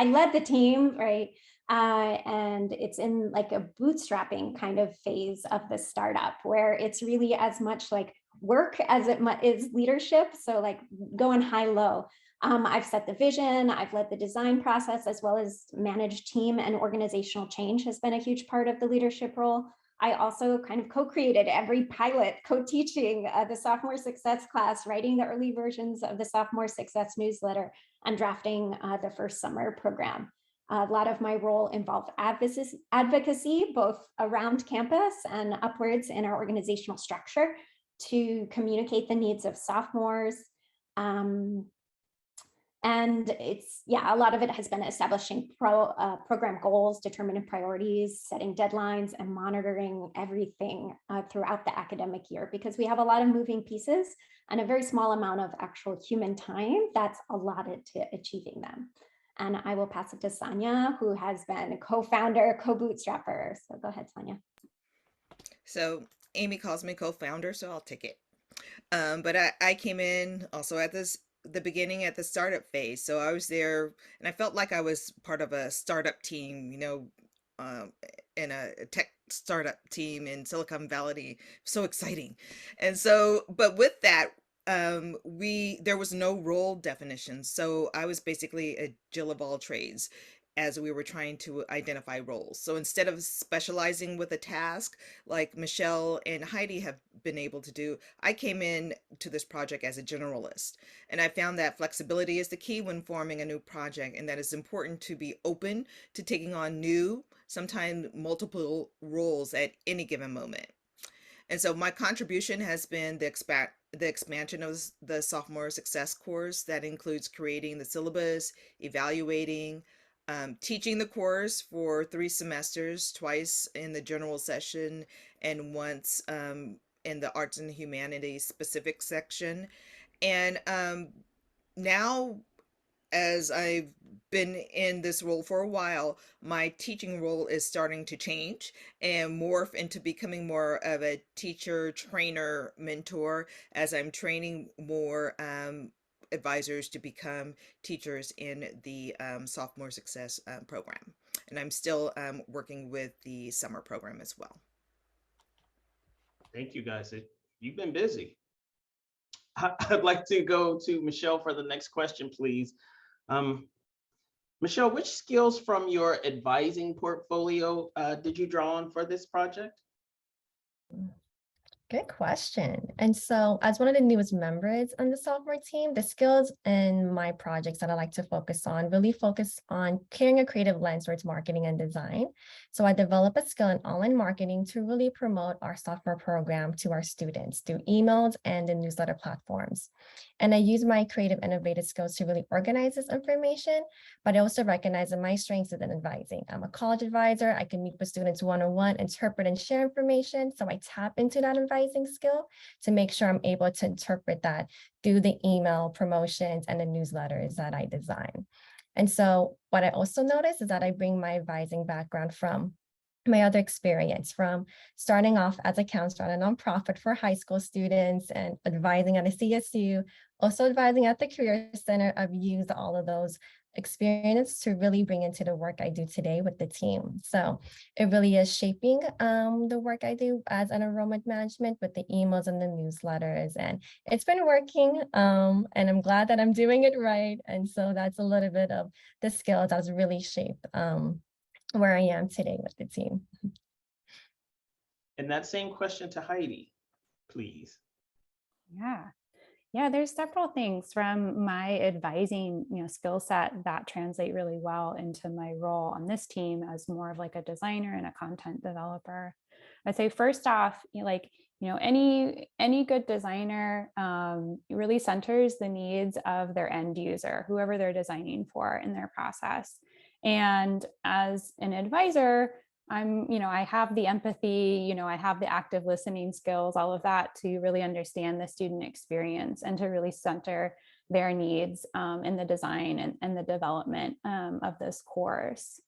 led the team, right? And it's in like a bootstrapping kind of phase of the startup where it's really as much like work as it is leadership. So like going high-low. I've set the vision, I've led the design process, as well as managed team and organizational change has been a huge part of the leadership role. I also kind of co-created every pilot, co-teaching the sophomore success class, writing the early versions of the sophomore success newsletter, and drafting the first summer program. A lot of my role involved advocacy, both around campus and upwards in our organizational structure to communicate the needs of sophomores. And it's, a lot of it has been establishing program goals, determining priorities, setting deadlines, and monitoring everything throughout the academic year, because we have a lot of moving pieces and a very small amount of actual human time that's allotted to achieving them. And I will pass it to Sonya, who has been a co-founder, co-bootstrapper. So go ahead, Sonya. So Amy calls me co-founder, so I'll take it. But I came in also at the beginning at the startup phase. So I was there and I felt like I was part of a startup team, in a tech startup team in Silicon Valley. So exciting. And so, but with that, there was no role definition. So I was basically a Jill of all trades as we were trying to identify roles. So instead of specializing with a task like Michelle and Heidi have been able to do, I came in to this project as a generalist. And I found that flexibility is the key when forming a new project, and that it's important to be open to taking on new, sometimes multiple roles at any given moment. And so my contribution has been the expansion of the sophomore success course that includes creating the syllabus, evaluating, teaching the course for 3 semesters, twice in the general session and once in the arts and humanities specific section. And now, as I've been in this role for a while, my teaching role is starting to change and morph into becoming more of a teacher, trainer, mentor, as I'm training more advisors to become teachers in the sophomore success program. And I'm still working with the summer program as well. Thank you, guys. You've been busy. I'd like to go to Michelle for the next question, please. Michelle, which skills from your advising portfolio did you draw on for this project? Good question. And so, as one of the newest members on the sophomore team, the skills in my projects that I like to focus on really focus on carrying a creative lens towards marketing and design. So, I develop a skill in online marketing to really promote our sophomore program to our students through emails and the newsletter platforms. And I use my creative, innovative skills to really organize this information, but I also recognize that my strengths is in advising. I'm a college advisor. I can meet with students one-on-one, interpret and share information. So I tap into that advising skill to make sure I'm able to interpret that through the email promotions and the newsletters that I design. And so what I also notice is that I bring my advising background from my other experience, from starting off as a counselor at a nonprofit for high school students and advising at a CSU, also advising at the Career Center. I've used all of those experience to really bring into the work I do today with the team. So it really is shaping the work I do as an enrollment management with the emails and the newsletters. And it's been working, and I'm glad that I'm doing it right. And so that's a little bit of the skills that's really shaped where I am today with the team. And that same question to Heidi, please. Yeah, there's several things from my advising, skill set that translate really well into my role on this team as more of like a designer and a content developer. I'd say first off, any good designer really centers the needs of their end user, whoever they're designing for in their process. And as an advisor, I have the empathy, I have the active listening skills, all of that to really understand the student experience and to really center their needs in the design and the development of this course.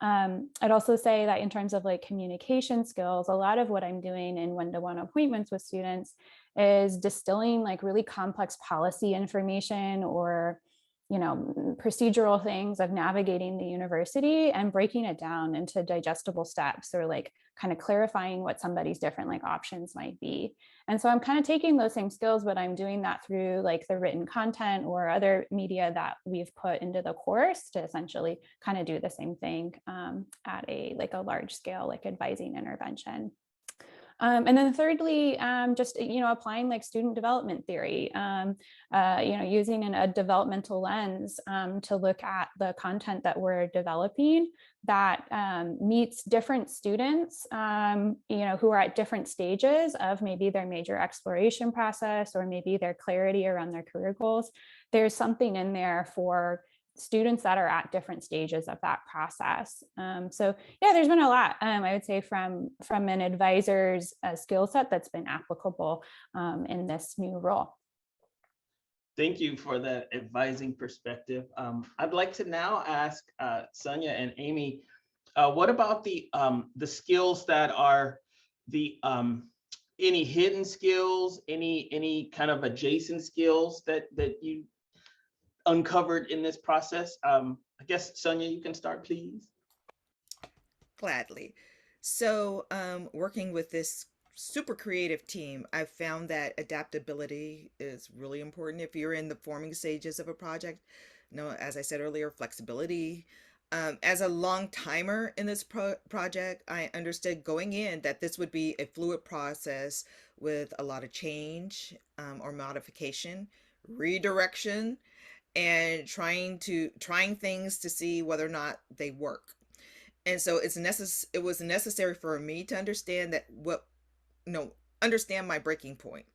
I'd also say that in terms of like communication skills, a lot of what I'm doing in one-to-one appointments with students is distilling like really complex policy information or procedural things of navigating the university and breaking it down into digestible steps or like kind of clarifying what somebody's different like options might be. And so I'm kind of taking those same skills, but I'm doing that through like the written content or other media that we've put into the course to essentially kind of do the same thing at a large scale, like advising intervention. And then thirdly, just, applying like student development theory, using a developmental lens to look at the content that we're developing that meets different students, who are at different stages of maybe their major exploration process or maybe their clarity around their career goals. There's something in there for students that are at different stages of that process. So yeah, there's been a lot, I would say, from an advisor's skill set that's been applicable in this new role. Thank you for that advising perspective. I'd like to now ask Sonya and Amy, what about the skills that are the any hidden skills, any kind of adjacent skills that you uncovered in this process? I guess, Sonya, you can start, please. Gladly. So working with this super creative team, I've found that adaptability is really important if you're in the forming stages of a project. As I said earlier, flexibility. As a long timer in this project, I understood going in that this would be a fluid process with a lot of change or modification, redirection, and trying things to see whether or not they work. And so it was necessary for me to understand understand my breaking point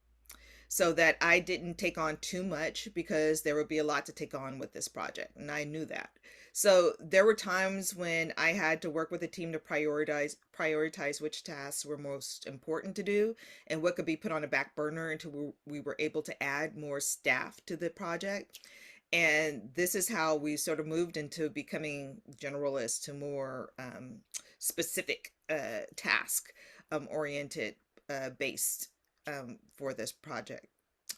so that I didn't take on too much, because there would be a lot to take on with this project. And I knew that. So there were times when I had to work with a team to prioritize which tasks were most important to do and what could be put on a back burner until we were able to add more staff to the project. And this is how we sort of moved into becoming generalists to more specific task oriented based for this project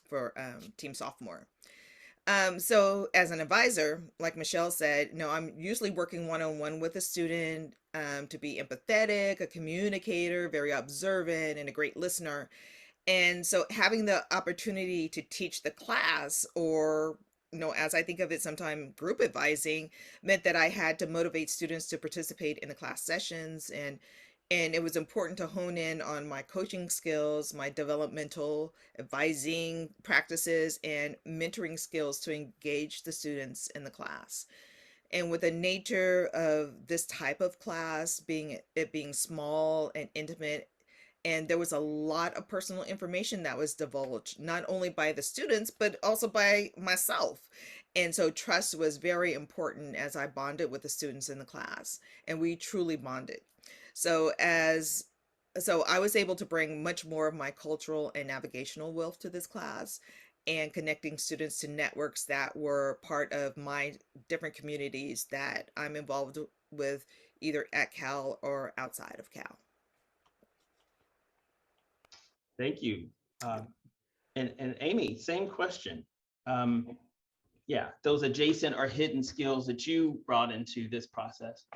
for Team Sophomore. So as an advisor, like Michelle said, I'm usually working one-on-one with a student to be empathetic, a communicator, very observant, and a great listener. And so having the opportunity to teach the class, or as I think of it, sometimes group advising, meant that I had to motivate students to participate in the class sessions and And it was important to hone in on my coaching skills, my developmental advising practices, and mentoring skills to engage the students in the class. And with the nature of this type of class being small and intimate, and there was a lot of personal information that was divulged, not only by the students, but also by myself. And so trust was very important as I bonded with the students in the class, and we truly bonded. So so I was able to bring much more of my cultural and navigational wealth to this class, and connecting students to networks that were part of my different communities that I'm involved with, either at Cal or outside of Cal. Thank you. And Amy, same question. Yeah, those adjacent or hidden skills that you brought into this process.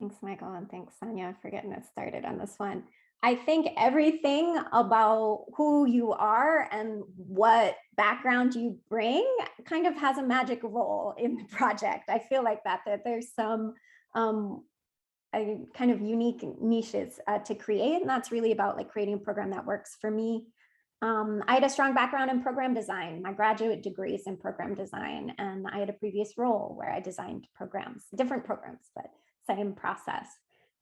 Thanks, Michael, and thanks, Sonya, for getting us started on this one. I think everything about who you are and what background you bring kind of has a magic role in the project. I feel like that there's some kind of unique niches to create, and that's really about like creating a program that works for me. I had a strong background in program design. My graduate degree is in program design, and I had a previous role where I designed programs, different programs, but same process.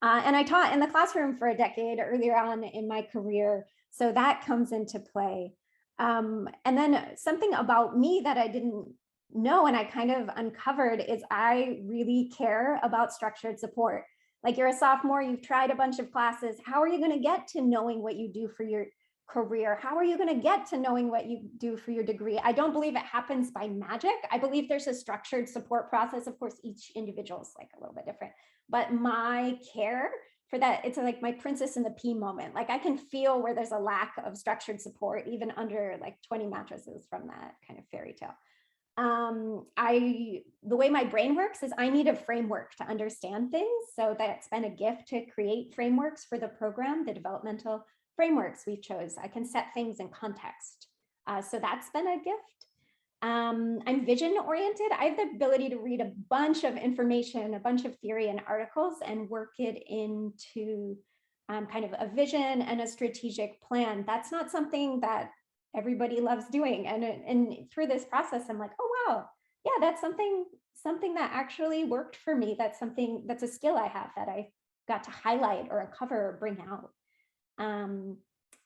And I taught in the classroom for a decade earlier on in my career, so that comes into play. And then something about me that I didn't know and I kind of uncovered is I really care about structured support. Like, you're a sophomore, you've tried a bunch of classes. How are you going to get to knowing what you do for your career? How are you going to get to knowing what you do for your degree? I don't believe it happens by magic. I believe there's a structured support process. Of course, each individual is like a little bit different, but my care for that, it's like my princess and the pea moment. Like, I can feel where there's a lack of structured support, even under like 20 mattresses from that kind of fairy tale. The way my brain works is I need a framework to understand things. So that's been a gift to create frameworks for the program, the developmental frameworks we chose. I can set things in context. So that's been a gift. I'm vision oriented. I have the ability to read a bunch of information, a bunch of theory and articles, and work it into kind of a vision and a strategic plan. That's not something that everybody loves doing. And through this process, I'm like, oh, wow, yeah, that's something that actually worked for me. That's a skill I have that I got to highlight or uncover or bring out.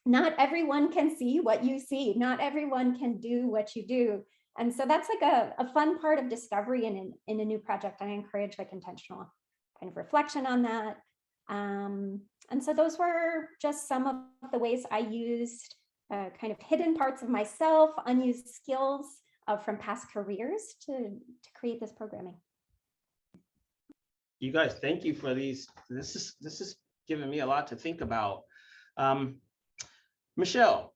Not everyone can see what you see. Not everyone can do what you do. And so that's like a fun part of discovery in a new project. I encourage like intentional kind of reflection on that. And so those were just some of the ways I used kind of hidden parts of myself, unused skills from past careers to create this programming. You guys, thank you for these. This is giving me a lot to think about. Michelle,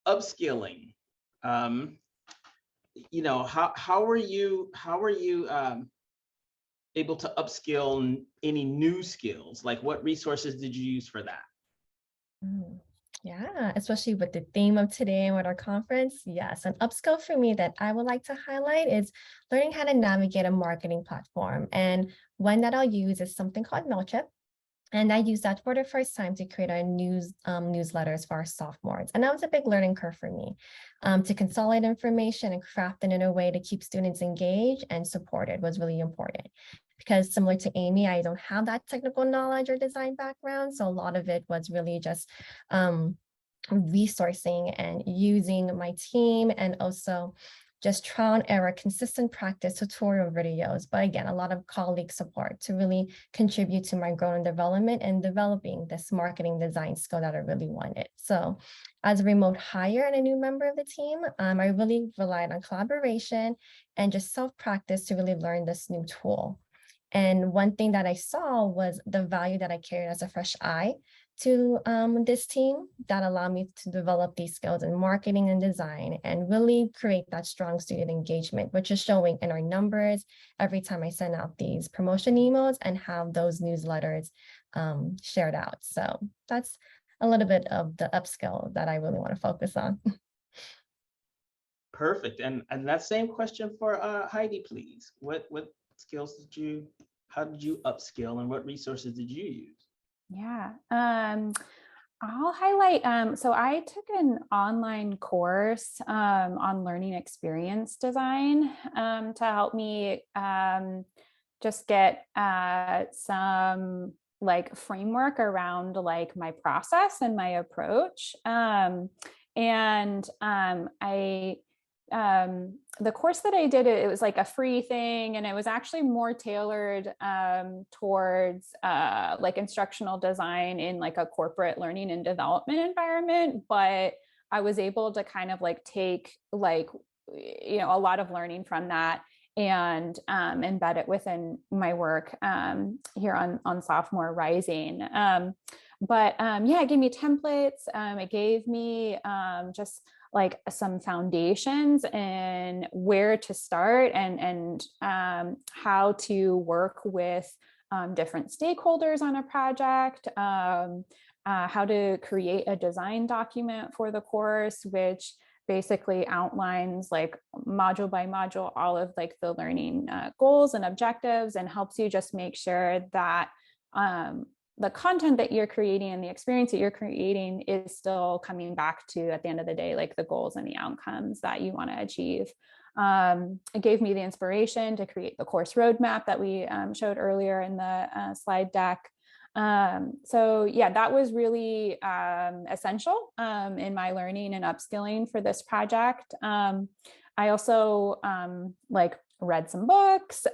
upskilling. You know, how are you able to upskill any new skills? Like, what resources did you use for that? Yeah, especially with the theme of today and with our conference. Yes, an upskill for me that I would like to highlight is learning how to navigate a marketing platform. And one that I'll use is something called Mailchimp. And I used that for the first time to create our newsletters for our sophomores. And that was a big learning curve for me, to consolidate information and craft it in a way to keep students engaged and supported was really important. Because similar to Amy, I don't have that technical knowledge or design background. So a lot of it was really just resourcing and using my team, and also just trial and error, consistent practice, tutorial videos. But again, a lot of colleague support to really contribute to my growth and development and developing this marketing design skill that I really wanted. So as a remote hire and a new member of the team, I really relied on collaboration and just self-practice to really learn this new tool. And one thing that I saw was the value that I carried as a fresh eye to this team that allowed me to develop these skills in marketing and design and really create that strong student engagement, which is showing in our numbers every time I send out these promotion emails and have those newsletters shared out. So that's a little bit of the upskill that I really want to focus on. Perfect. And that same question for Heidi, please. What skills how did you upskill, and what resources did you use? Yeah. I'll highlight, so I took an online course on learning experience design to help me just get some like framework around like my process and my approach. I the course that I did, it was like a free thing, and it was actually more tailored towards like instructional design in like a corporate learning and development environment. But I was able to kind of like take like, you know, a lot of learning from that and embed it within my work here on Sophomore Rising. Yeah, it gave me templates. It gave me just like some foundations and where to start and how to work with different stakeholders on a project, how to create a design document for the course, which basically outlines like module by module all of like the learning goals and objectives, and helps you just make sure that the content that you're creating and the experience that you're creating is still coming back to, at the end of the day, like the goals and the outcomes that you want to achieve. It gave me the inspiration to create the course roadmap that we showed earlier in the slide deck. So yeah, that was really essential in my learning and upskilling for this project. I also like read some books,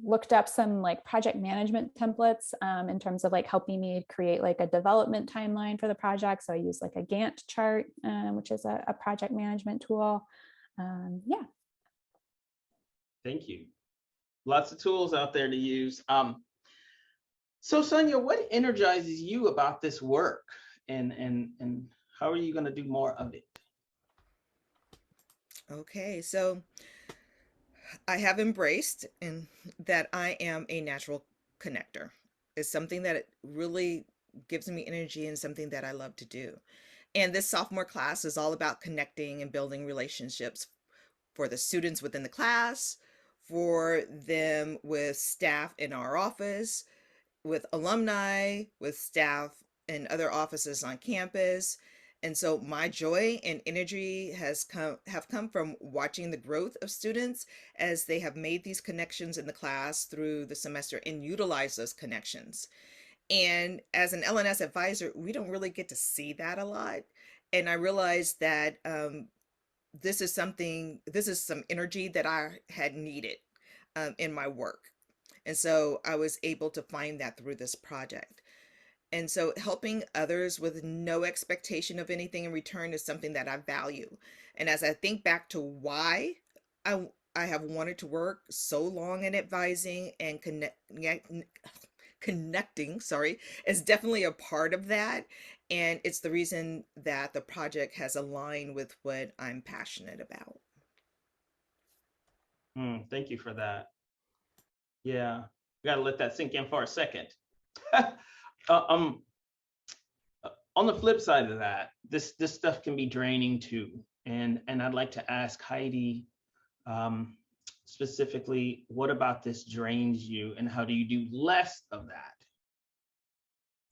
looked up some like project management templates in terms of like helping me create like a development timeline for the project. So I use like a Gantt chart, which is a project management tool. Yeah. Thank you. Lots of tools out there to use. So Sonya, what energizes you about this work, and how are you going to do more of it? Okay, so I have embraced in that I am a natural connector. It's something that really gives me energy and something that I love to do. And this sophomore class is all about connecting and building relationships for the students within the class, for them with staff in our office, with alumni, with staff in other offices on campus. And so my joy and energy have come from watching the growth of students as they have made these connections in the class through the semester and utilize those connections. And as an LNS advisor, we don't really get to see that a lot. And I realized that this is some energy that I had needed in my work. And so I was able to find that through this project. And so helping others with no expectation of anything in return is something that I value. And as I think back to why I have wanted to work so long in advising and connecting, sorry, is definitely a part of that. And it's the reason that the project has aligned with what I'm passionate about. Thank you for that. Yeah, we got to let that sink in for a second. On the flip side of that, this stuff can be draining too. And I'd like to ask Heidi specifically, what about this drains you, and how do you do less of that?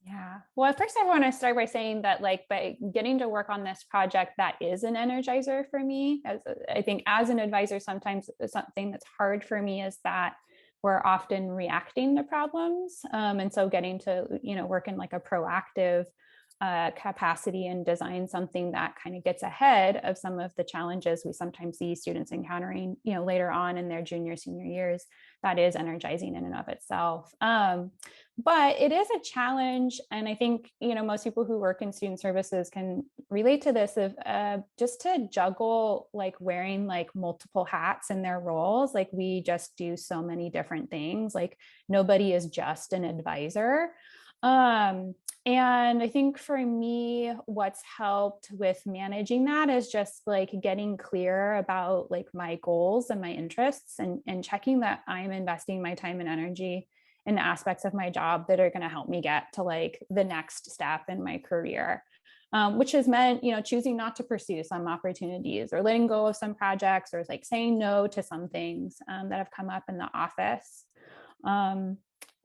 Yeah. Well, first I want to start by saying that like by getting to work on this project, that is an energizer for me. I think as an advisor, sometimes something that's hard for me is that we're often reacting to problems. And so getting to, you know, work in like a proactive capacity and design something that kind of gets ahead of some of the challenges we sometimes see students encountering, you know, later on in their junior, senior years, that is energizing in and of itself. But it is a challenge. And I think, you know, most people who work in student services can relate to this of just to juggle, like wearing like multiple hats in their roles. Like we just do so many different things. Like nobody is just an advisor. And I think for me, what's helped with managing that is just like getting clear about like my goals and my interests and checking that I'm investing my time and energy in aspects of my job that are going to help me get to like the next step in my career. Which has meant, you know, choosing not to pursue some opportunities or letting go of some projects or like saying no to some things that have come up in the office.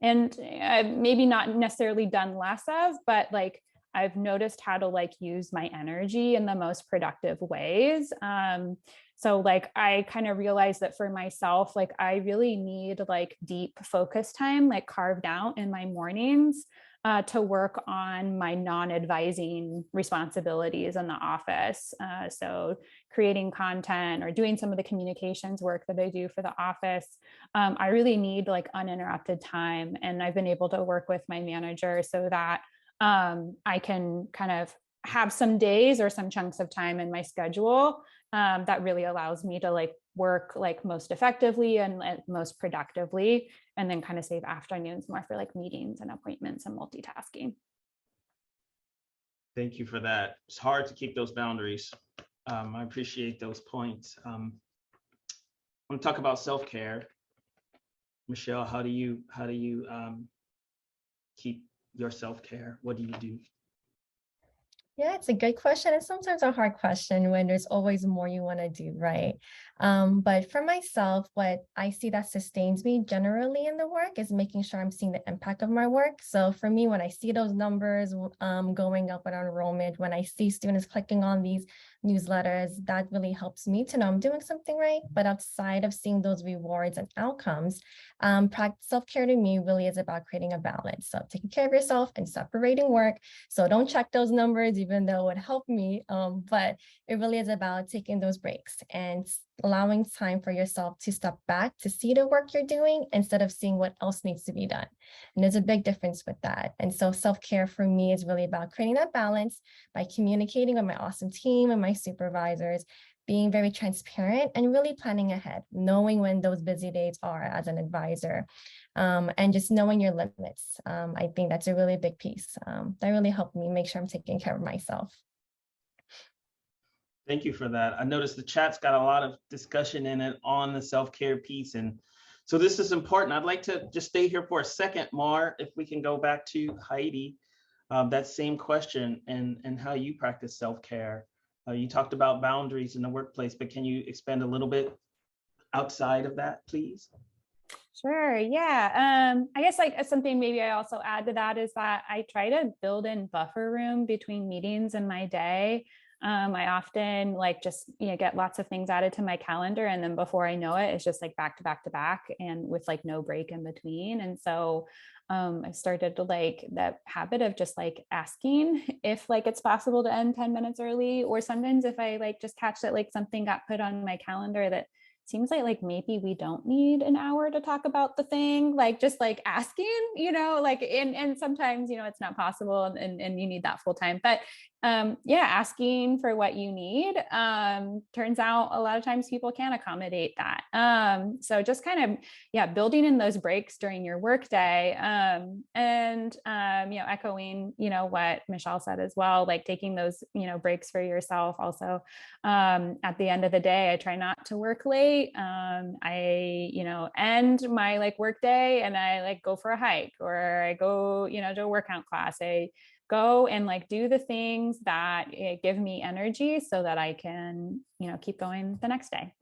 and maybe not necessarily done less of, but like I've noticed how to like use my energy in the most productive ways. So like I kind of realized that for myself, like I really need like deep focus time, like carved out in my mornings to work on my non-advising responsibilities in the office. So creating content or doing some of the communications work that I do for the office, I really need like uninterrupted time. And I've been able to work with my manager so that I can kind of have some days or some chunks of time in my schedule that really allows me to like work like most effectively and most productively, and then kind of save afternoons more for like meetings and appointments and multitasking. Thank you for that. It's hard to keep those boundaries. I appreciate those points. I want to talk about self-care. Michelle, how do you keep your self-care? What do you do? Yeah, it's a good question. And sometimes a hard question when there's always more you want to do, right? But for myself, what I see that sustains me generally in the work is making sure I'm seeing the impact of my work. So for me, when I see those numbers going up with enrollment, when I see students clicking on these newsletters, that really helps me to know I'm doing something right. But outside of seeing those rewards and outcomes, self-care to me really is about creating a balance. So taking care of yourself and separating work. So don't check those numbers, even though it would help me. But it really is about taking those breaks and allowing time for yourself to step back to see the work you're doing instead of seeing what else needs to be done. And there's a big difference with that. And so self-care for me is really about creating that balance by communicating with my awesome team and my supervisors, being very transparent and really planning ahead, knowing when those busy days are as an advisor, and just knowing your limits. I think that's a really big piece. That really helped me make sure I'm taking care of myself. Thank you for that. I noticed the chat's got a lot of discussion in it on the self-care piece. And so this is important. I'd like to just stay here for a second, Mar, if we can go back to Heidi, that same question and how you practice self-care. You talked about boundaries in the workplace, but can you expand a little bit outside of that, please? Sure. Yeah. I guess like something maybe I also add to that is that I try to build in buffer room between meetings in my day. I often like just, get lots of things added to my calendar. And then before I know it, it's just like back to back to back and with like no break in between. And so I started to like that habit of just like asking if like it's possible to end 10 minutes early, or sometimes if I like just catch that like something got put on my calendar that seems like maybe we don't need an hour to talk about the thing, like just like asking, like, and sometimes, it's not possible and you need that full time, but asking for what you need. Turns out a lot of times people can't accommodate that. So just kind of, building in those breaks during your workday, and echoing, what Michelle said as well, like taking those, breaks for yourself. Also, at the end of the day, I try not to work late. I, end my like work day and I like go for a hike, or I go, to a workout class. I go and like do the things that give me energy so that I can, keep going the next day.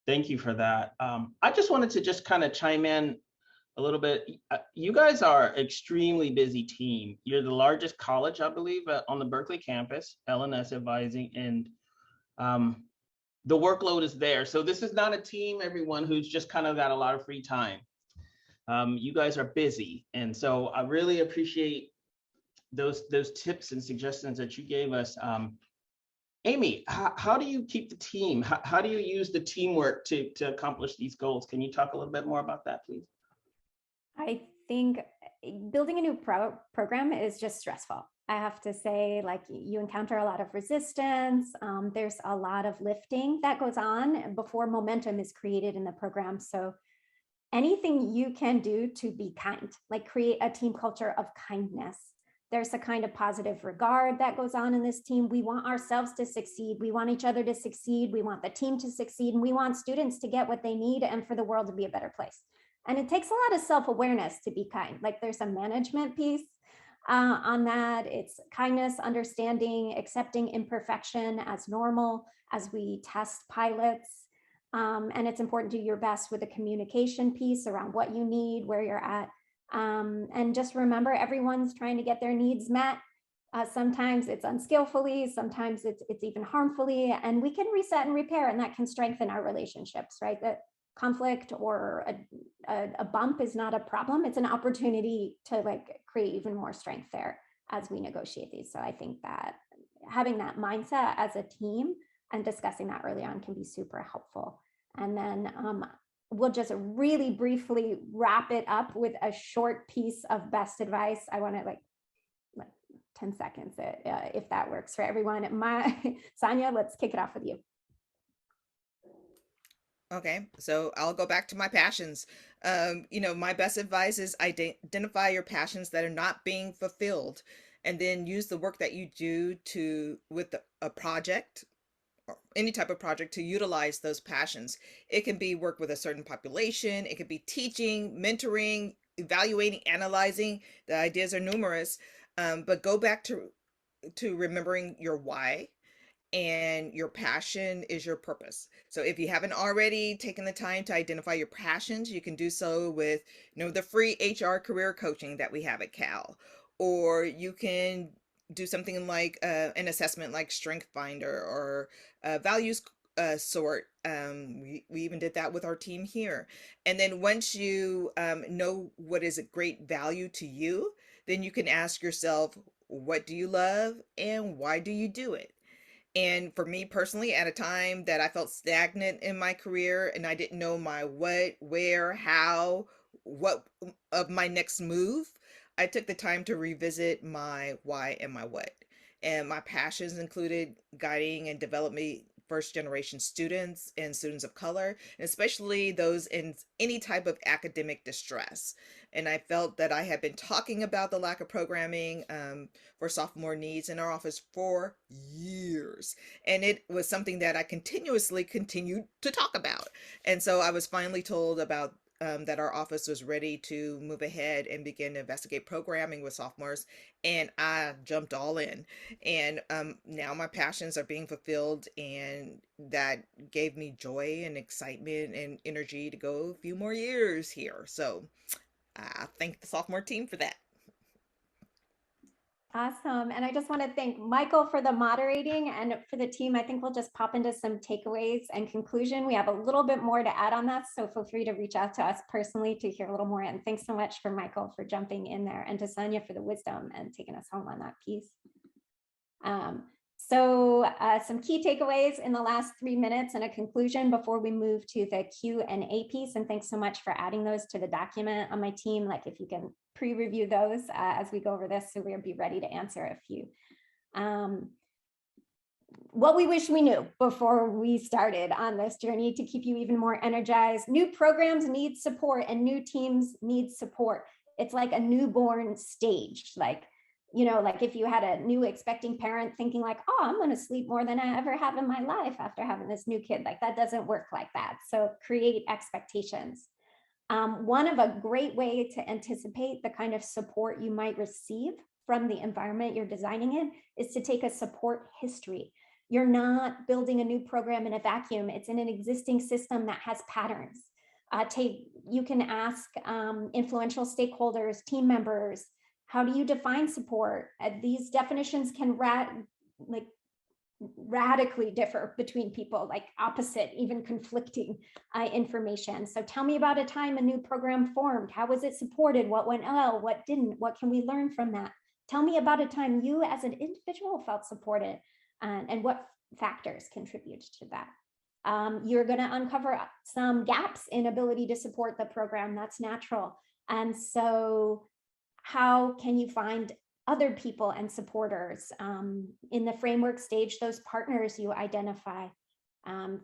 Thank you for that. I just wanted to just kind of chime in a little bit. You guys are extremely busy team. You're the largest college, I believe, on the Berkeley campus, LNS advising, and the workload is there. So this is not a team, everyone, who's just kind of got a lot of free time. You guys are busy. And so I really appreciate those tips and suggestions that you gave us. Amy, how do you keep the team? How do you use the teamwork to accomplish these goals? Can you talk a little bit more about that, please? I think building a new program is just stressful. I have to say, like, you encounter a lot of resistance. There's a lot of lifting that goes on before momentum is created in the program. So anything you can do to be kind, like create a team culture of kindness. There's a kind of positive regard that goes on in this team. We want ourselves to succeed. We want each other to succeed. We want the team to succeed. And we want students to get what they need and for the world to be a better place. And it takes a lot of self-awareness to be kind. Like there's a management piece on that. It's kindness, understanding, accepting imperfection as normal as we test pilots. And it's important to do your best with the communication piece around what you need, where you're at. And just remember, everyone's trying to get their needs met. Sometimes it's unskillfully, sometimes it's even harmfully, and we can reset and repair, and that can strengthen our relationships, right? That conflict or a bump is not a problem. It's an opportunity to like create even more strength there as we negotiate these. So I think that having that mindset as a team and discussing that early on can be super helpful. And then we'll just really briefly wrap it up with a short piece of best advice. I want to like 10 seconds if that works for everyone. Sonya, let's kick it off with you. Okay, so I'll go back to my passions. My best advice is identify your passions that are not being fulfilled, and then use the work that you do with a project or any type of project to utilize those passions. It can be work with a certain population, it could be teaching, mentoring, evaluating, analyzing. The ideas are numerous, but go back to remembering your why, and your passion is your purpose. So if you haven't already taken the time to identify your passions, you can do so with the free HR career coaching that we have at Cal, or you can do something like an assessment like Strength Finder or Values Sort. We even did that with our team here. And then once you know what is a great value to you, then you can ask yourself, what do you love and why do you do it? And for me personally, at a time that I felt stagnant in my career and I didn't know my what, where, how, what of my next move, I took the time to revisit my why and my what. And my passions included guiding and developing first generation students and students of color, and especially those in any type of academic distress. And I felt that I had been talking about the lack of programming for sophomore needs in our office for years. And it was something that I continuously continued to talk about. And so I was finally told about that our office was ready to move ahead and begin to investigate programming with sophomores, and I jumped all in. And now my passions are being fulfilled, and that gave me joy and excitement and energy to go a few more years here. So I thank the sophomore team for that. Awesome. And I just want to thank Michael for the moderating, and for the team. I think we'll just pop into some takeaways and conclusion. We have a little bit more to add on that, so feel free to reach out to us personally to hear a little more. And thanks so much for Michael for jumping in there, and to Sonya for the wisdom and taking us home on that piece. Some key takeaways in the last 3 minutes and a conclusion before we move to the Q&A piece. And thanks so much for adding those to the document on my team. Like if you can pre-review those as we go over this, so we'll be ready to answer a few. What we wish we knew before we started on this journey to keep you even more energized. New programs need support, and new teams need support. It's like a newborn stage. Like if you had a new expecting parent thinking like, oh, I'm going to sleep more than I ever have in my life after having this new kid, like that doesn't work like that. So create expectations. One of a great way to anticipate the kind of support you might receive from the environment you're designing in is to take a support history. You're not building a new program in a vacuum. It's in an existing system that has patterns. You can ask influential stakeholders, team members, how do you define support? These definitions can radically differ between people, like opposite, even conflicting information. So tell me about a time a new program formed. How was it supported? What went well? What didn't? What can we learn from that? Tell me about a time you as an individual felt supported, and what factors contribute to that. You're going to uncover some gaps in ability to support the program. That's natural. And so how can you find other people and supporters in the framework stage? Those partners you identify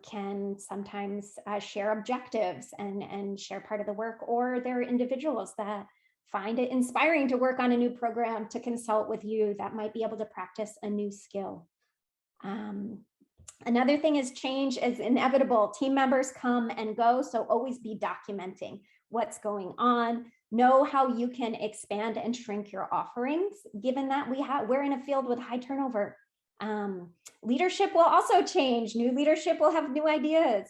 can sometimes share objectives and share part of the work, or there are individuals that find it inspiring to work on a new program, to consult with you, that might be able to practice a new skill. Another thing is change is inevitable. Team members come and go, so always be documenting what's going on. Know how you can expand and shrink your offerings, given that we're in a field with high turnover. Leadership will also change. New leadership will have new ideas.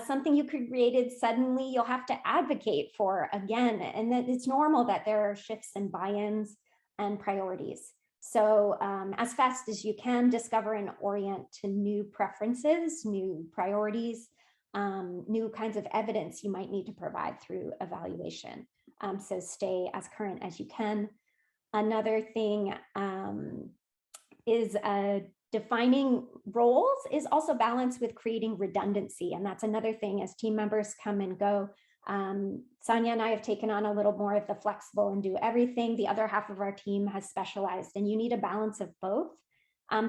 Something you created, suddenly you'll have to advocate for again. And that it's normal that there are shifts in buy-ins and priorities. So as fast as you can, discover and orient to new preferences, new priorities, new kinds of evidence you might need to provide through evaluation. So stay as current as you can. Another thing is defining roles is also balanced with creating redundancy. And that's another thing as team members come and go. Sonya and I have taken on a little more of the flexible and do everything. The other half of our team has specialized, and you need a balance of both.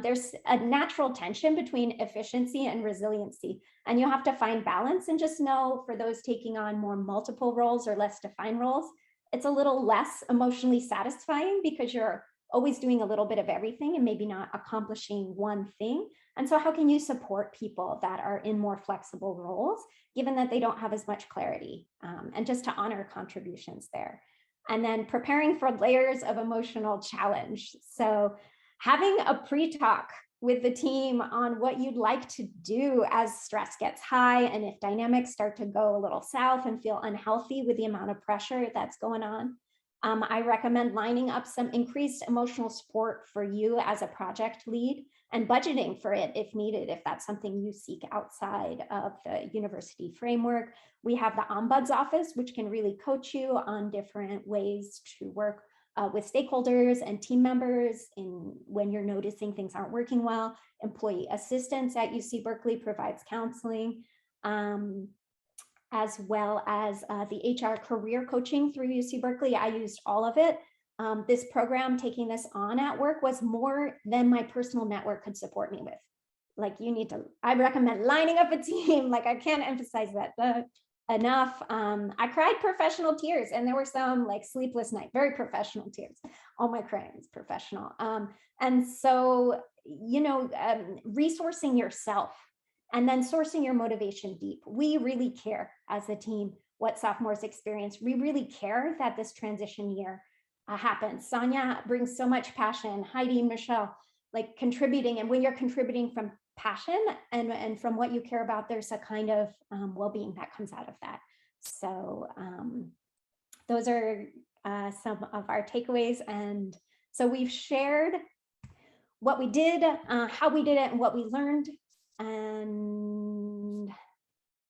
There's a natural tension between efficiency and resiliency, and you have to find balance. And just know, for those taking on more multiple roles or less defined roles, it's a little less emotionally satisfying because you're always doing a little bit of everything and maybe not accomplishing one thing. And so how can you support people that are in more flexible roles, given that they don't have as much clarity, and just to honor contributions there. And then preparing for layers of emotional challenge. So having a pre-talk with the team on what you'd like to do as stress gets high, and if dynamics start to go a little south and feel unhealthy with the amount of pressure that's going on. I recommend lining up some increased emotional support for you as a project lead and budgeting for it if needed, if that's something you seek outside of the university framework. We have the Ombuds office, which can really coach you on different ways to work with stakeholders and team members when you're noticing things aren't working well. Employee assistance at UC Berkeley provides counseling, as well as the HR career coaching through UC Berkeley. I used all of it. This program, taking this on at work, was more than my personal network could support me with. Like, I recommend lining up a team. Like, I can't emphasize that enough. I cried professional tears, and there were some like sleepless night, very professional tears. All my crying is professional. And so, resourcing yourself and then sourcing your motivation deep. We really care as a team what sophomores experience. We really care that this transition year happens. Sonya brings so much passion, Heidi, Michelle, like contributing. And when you're contributing from passion and from what you care about, there's a kind of well-being that comes out of that. So those are some of our takeaways. And so we've shared what we did, how we did it, and what we learned. And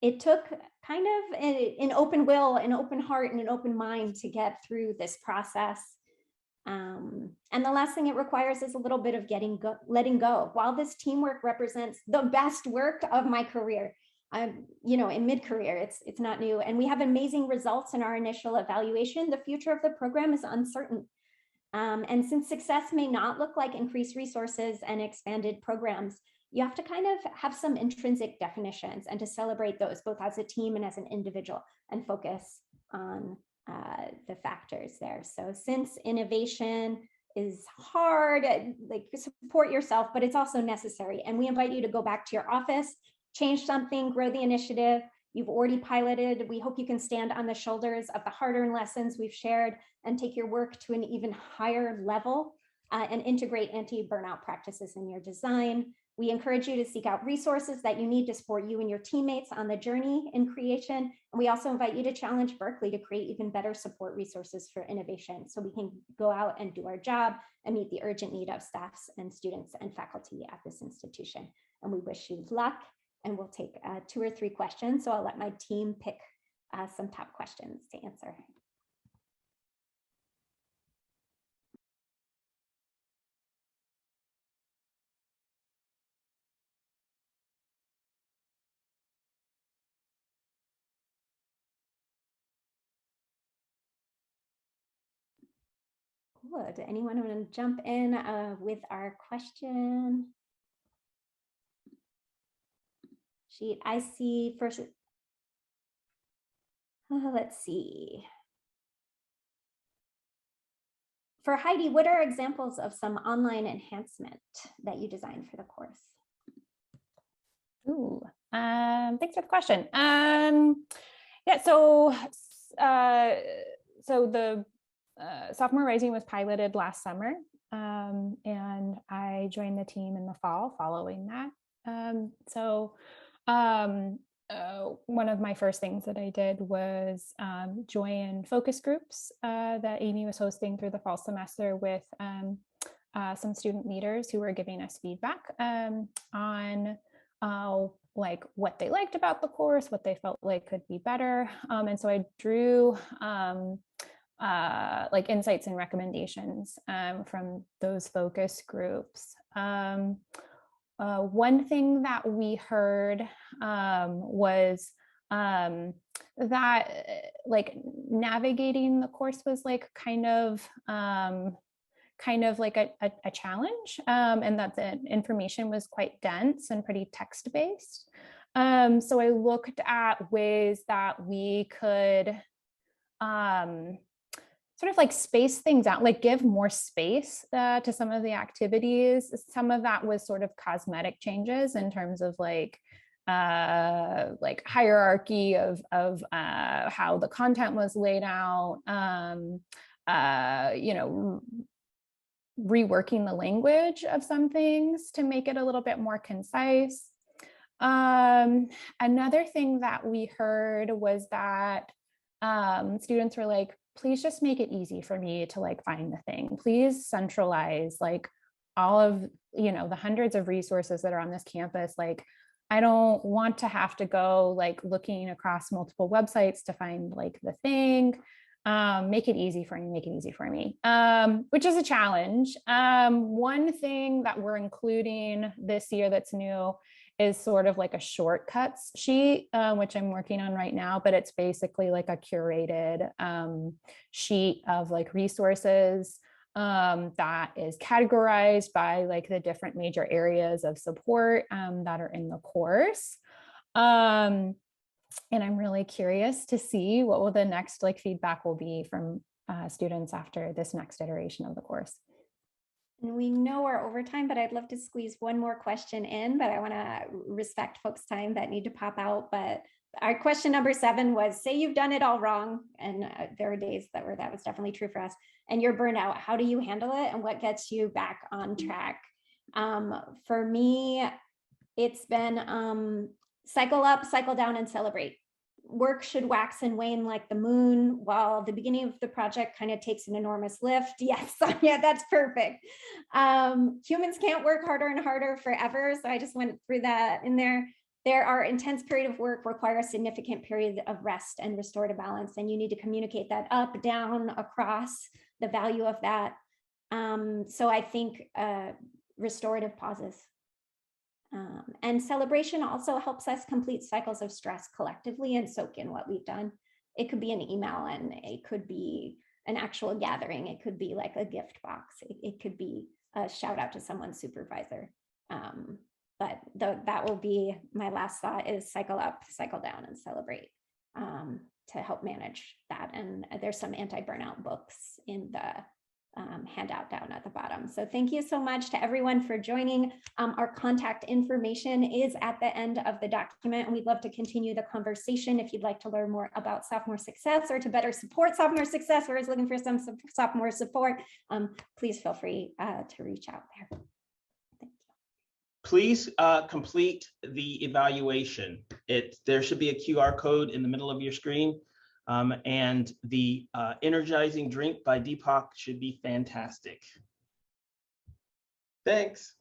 it took kind of an open will, an open heart, and an open mind to get through this process. And the last thing it requires is a little bit of letting go. While this teamwork represents the best work of my career, in mid-career, it's not new. And we have amazing results in our initial evaluation. The future of the program is uncertain. And since success may not look like increased resources and expanded programs, you have to kind of have some intrinsic definitions and to celebrate those both as a team and as an individual and focus on the factors there. So since innovation is hard, like support yourself, but it's also necessary. And we invite you to go back to your office, change something, grow the initiative. You've already piloted. We hope you can stand on the shoulders of the hard-earned lessons we've shared and take your work to an even higher level and integrate anti-burnout practices in your design. We encourage you to seek out resources that you need to support you and your teammates on the journey in creation. And we also invite you to challenge Berkeley to create even better support resources for innovation so we can go out and do our job and meet the urgent need of staffs and students and faculty at this institution. And we wish you luck, and we'll take 2 or 3 questions. So I'll let my team pick some top questions to answer. Good. Anyone want to jump in with our question sheet? I see first. Let's see. For Heidi, what are examples of some online enhancement that you designed for the course? Ooh, thanks for the question. Yeah, so the Sophomore Rising was piloted last summer, and I joined the team in the fall following that. one of my first things that I did was join focus groups that Amy was hosting through the fall semester with some student leaders who were giving us feedback on like what they liked about the course, what they felt like could be better. And so I drew like insights and recommendations from those focus groups. One thing that we heard was that like navigating the course was like kind of like a challenge, and that the information was quite dense and pretty text-based. So I looked at ways that we could sort of like space things out, like give more space to some of the activities. Some of that was sort of cosmetic changes in terms of like hierarchy of how the content was laid out, you know, reworking the language of some things to make it a little bit more concise. Another thing that we heard was that students were like, please just make it easy for me to like find the thing. Please centralize like all of, you know, the hundreds of resources that are on this campus. Like, I don't want to have to go like looking across multiple websites to find like the thing. Make it easy for me, make it easy for me, which is a challenge. One thing that we're including this year that's new is sort of like a shortcuts sheet, which I'm working on right now, but it's basically like a curated sheet of like resources that is categorized by like the different major areas of support that are in the course. And I'm really curious to see what will the next like feedback will be from students after this next iteration of the course. And we know we're over time, but I'd love to squeeze one more question in, but I want to respect folks' time that need to pop out. But our question number 7 was, say you've done it all wrong. And there are days that was definitely true for us. And you're burned out. How do you handle it? And what gets you back on track? For me, it's been cycle up, cycle down, and celebrate. Work should wax and wane like the moon, while the beginning of the project kind of takes an enormous lift. Yes, Sonya, that's perfect. Humans can't work harder and harder forever. So I just went through that in there. There are intense periods of work require a significant period of rest and restorative balance. And you need to communicate that up, down, across the value of that. So I think restorative pauses. And celebration also helps us complete cycles of stress collectively and soak in what we've done. It could be an email, and it could be an actual gathering. It could be like a gift box. It could be a shout out to someone's supervisor. But that will be my last thought, is cycle up, cycle down, and celebrate to help manage that. And there's some anti-burnout books in the handout down at the bottom. So thank you so much to everyone for joining. Our contact information is at the end of the document, and we'd love to continue the conversation. If you'd like to learn more about sophomore success or to better support sophomore success, we're always looking for some sophomore support. Please feel free to reach out there. Thank you. Please complete the evaluation. There should be a QR code in the middle of your screen. And the energizing drink by Deepak should be fantastic. Thanks.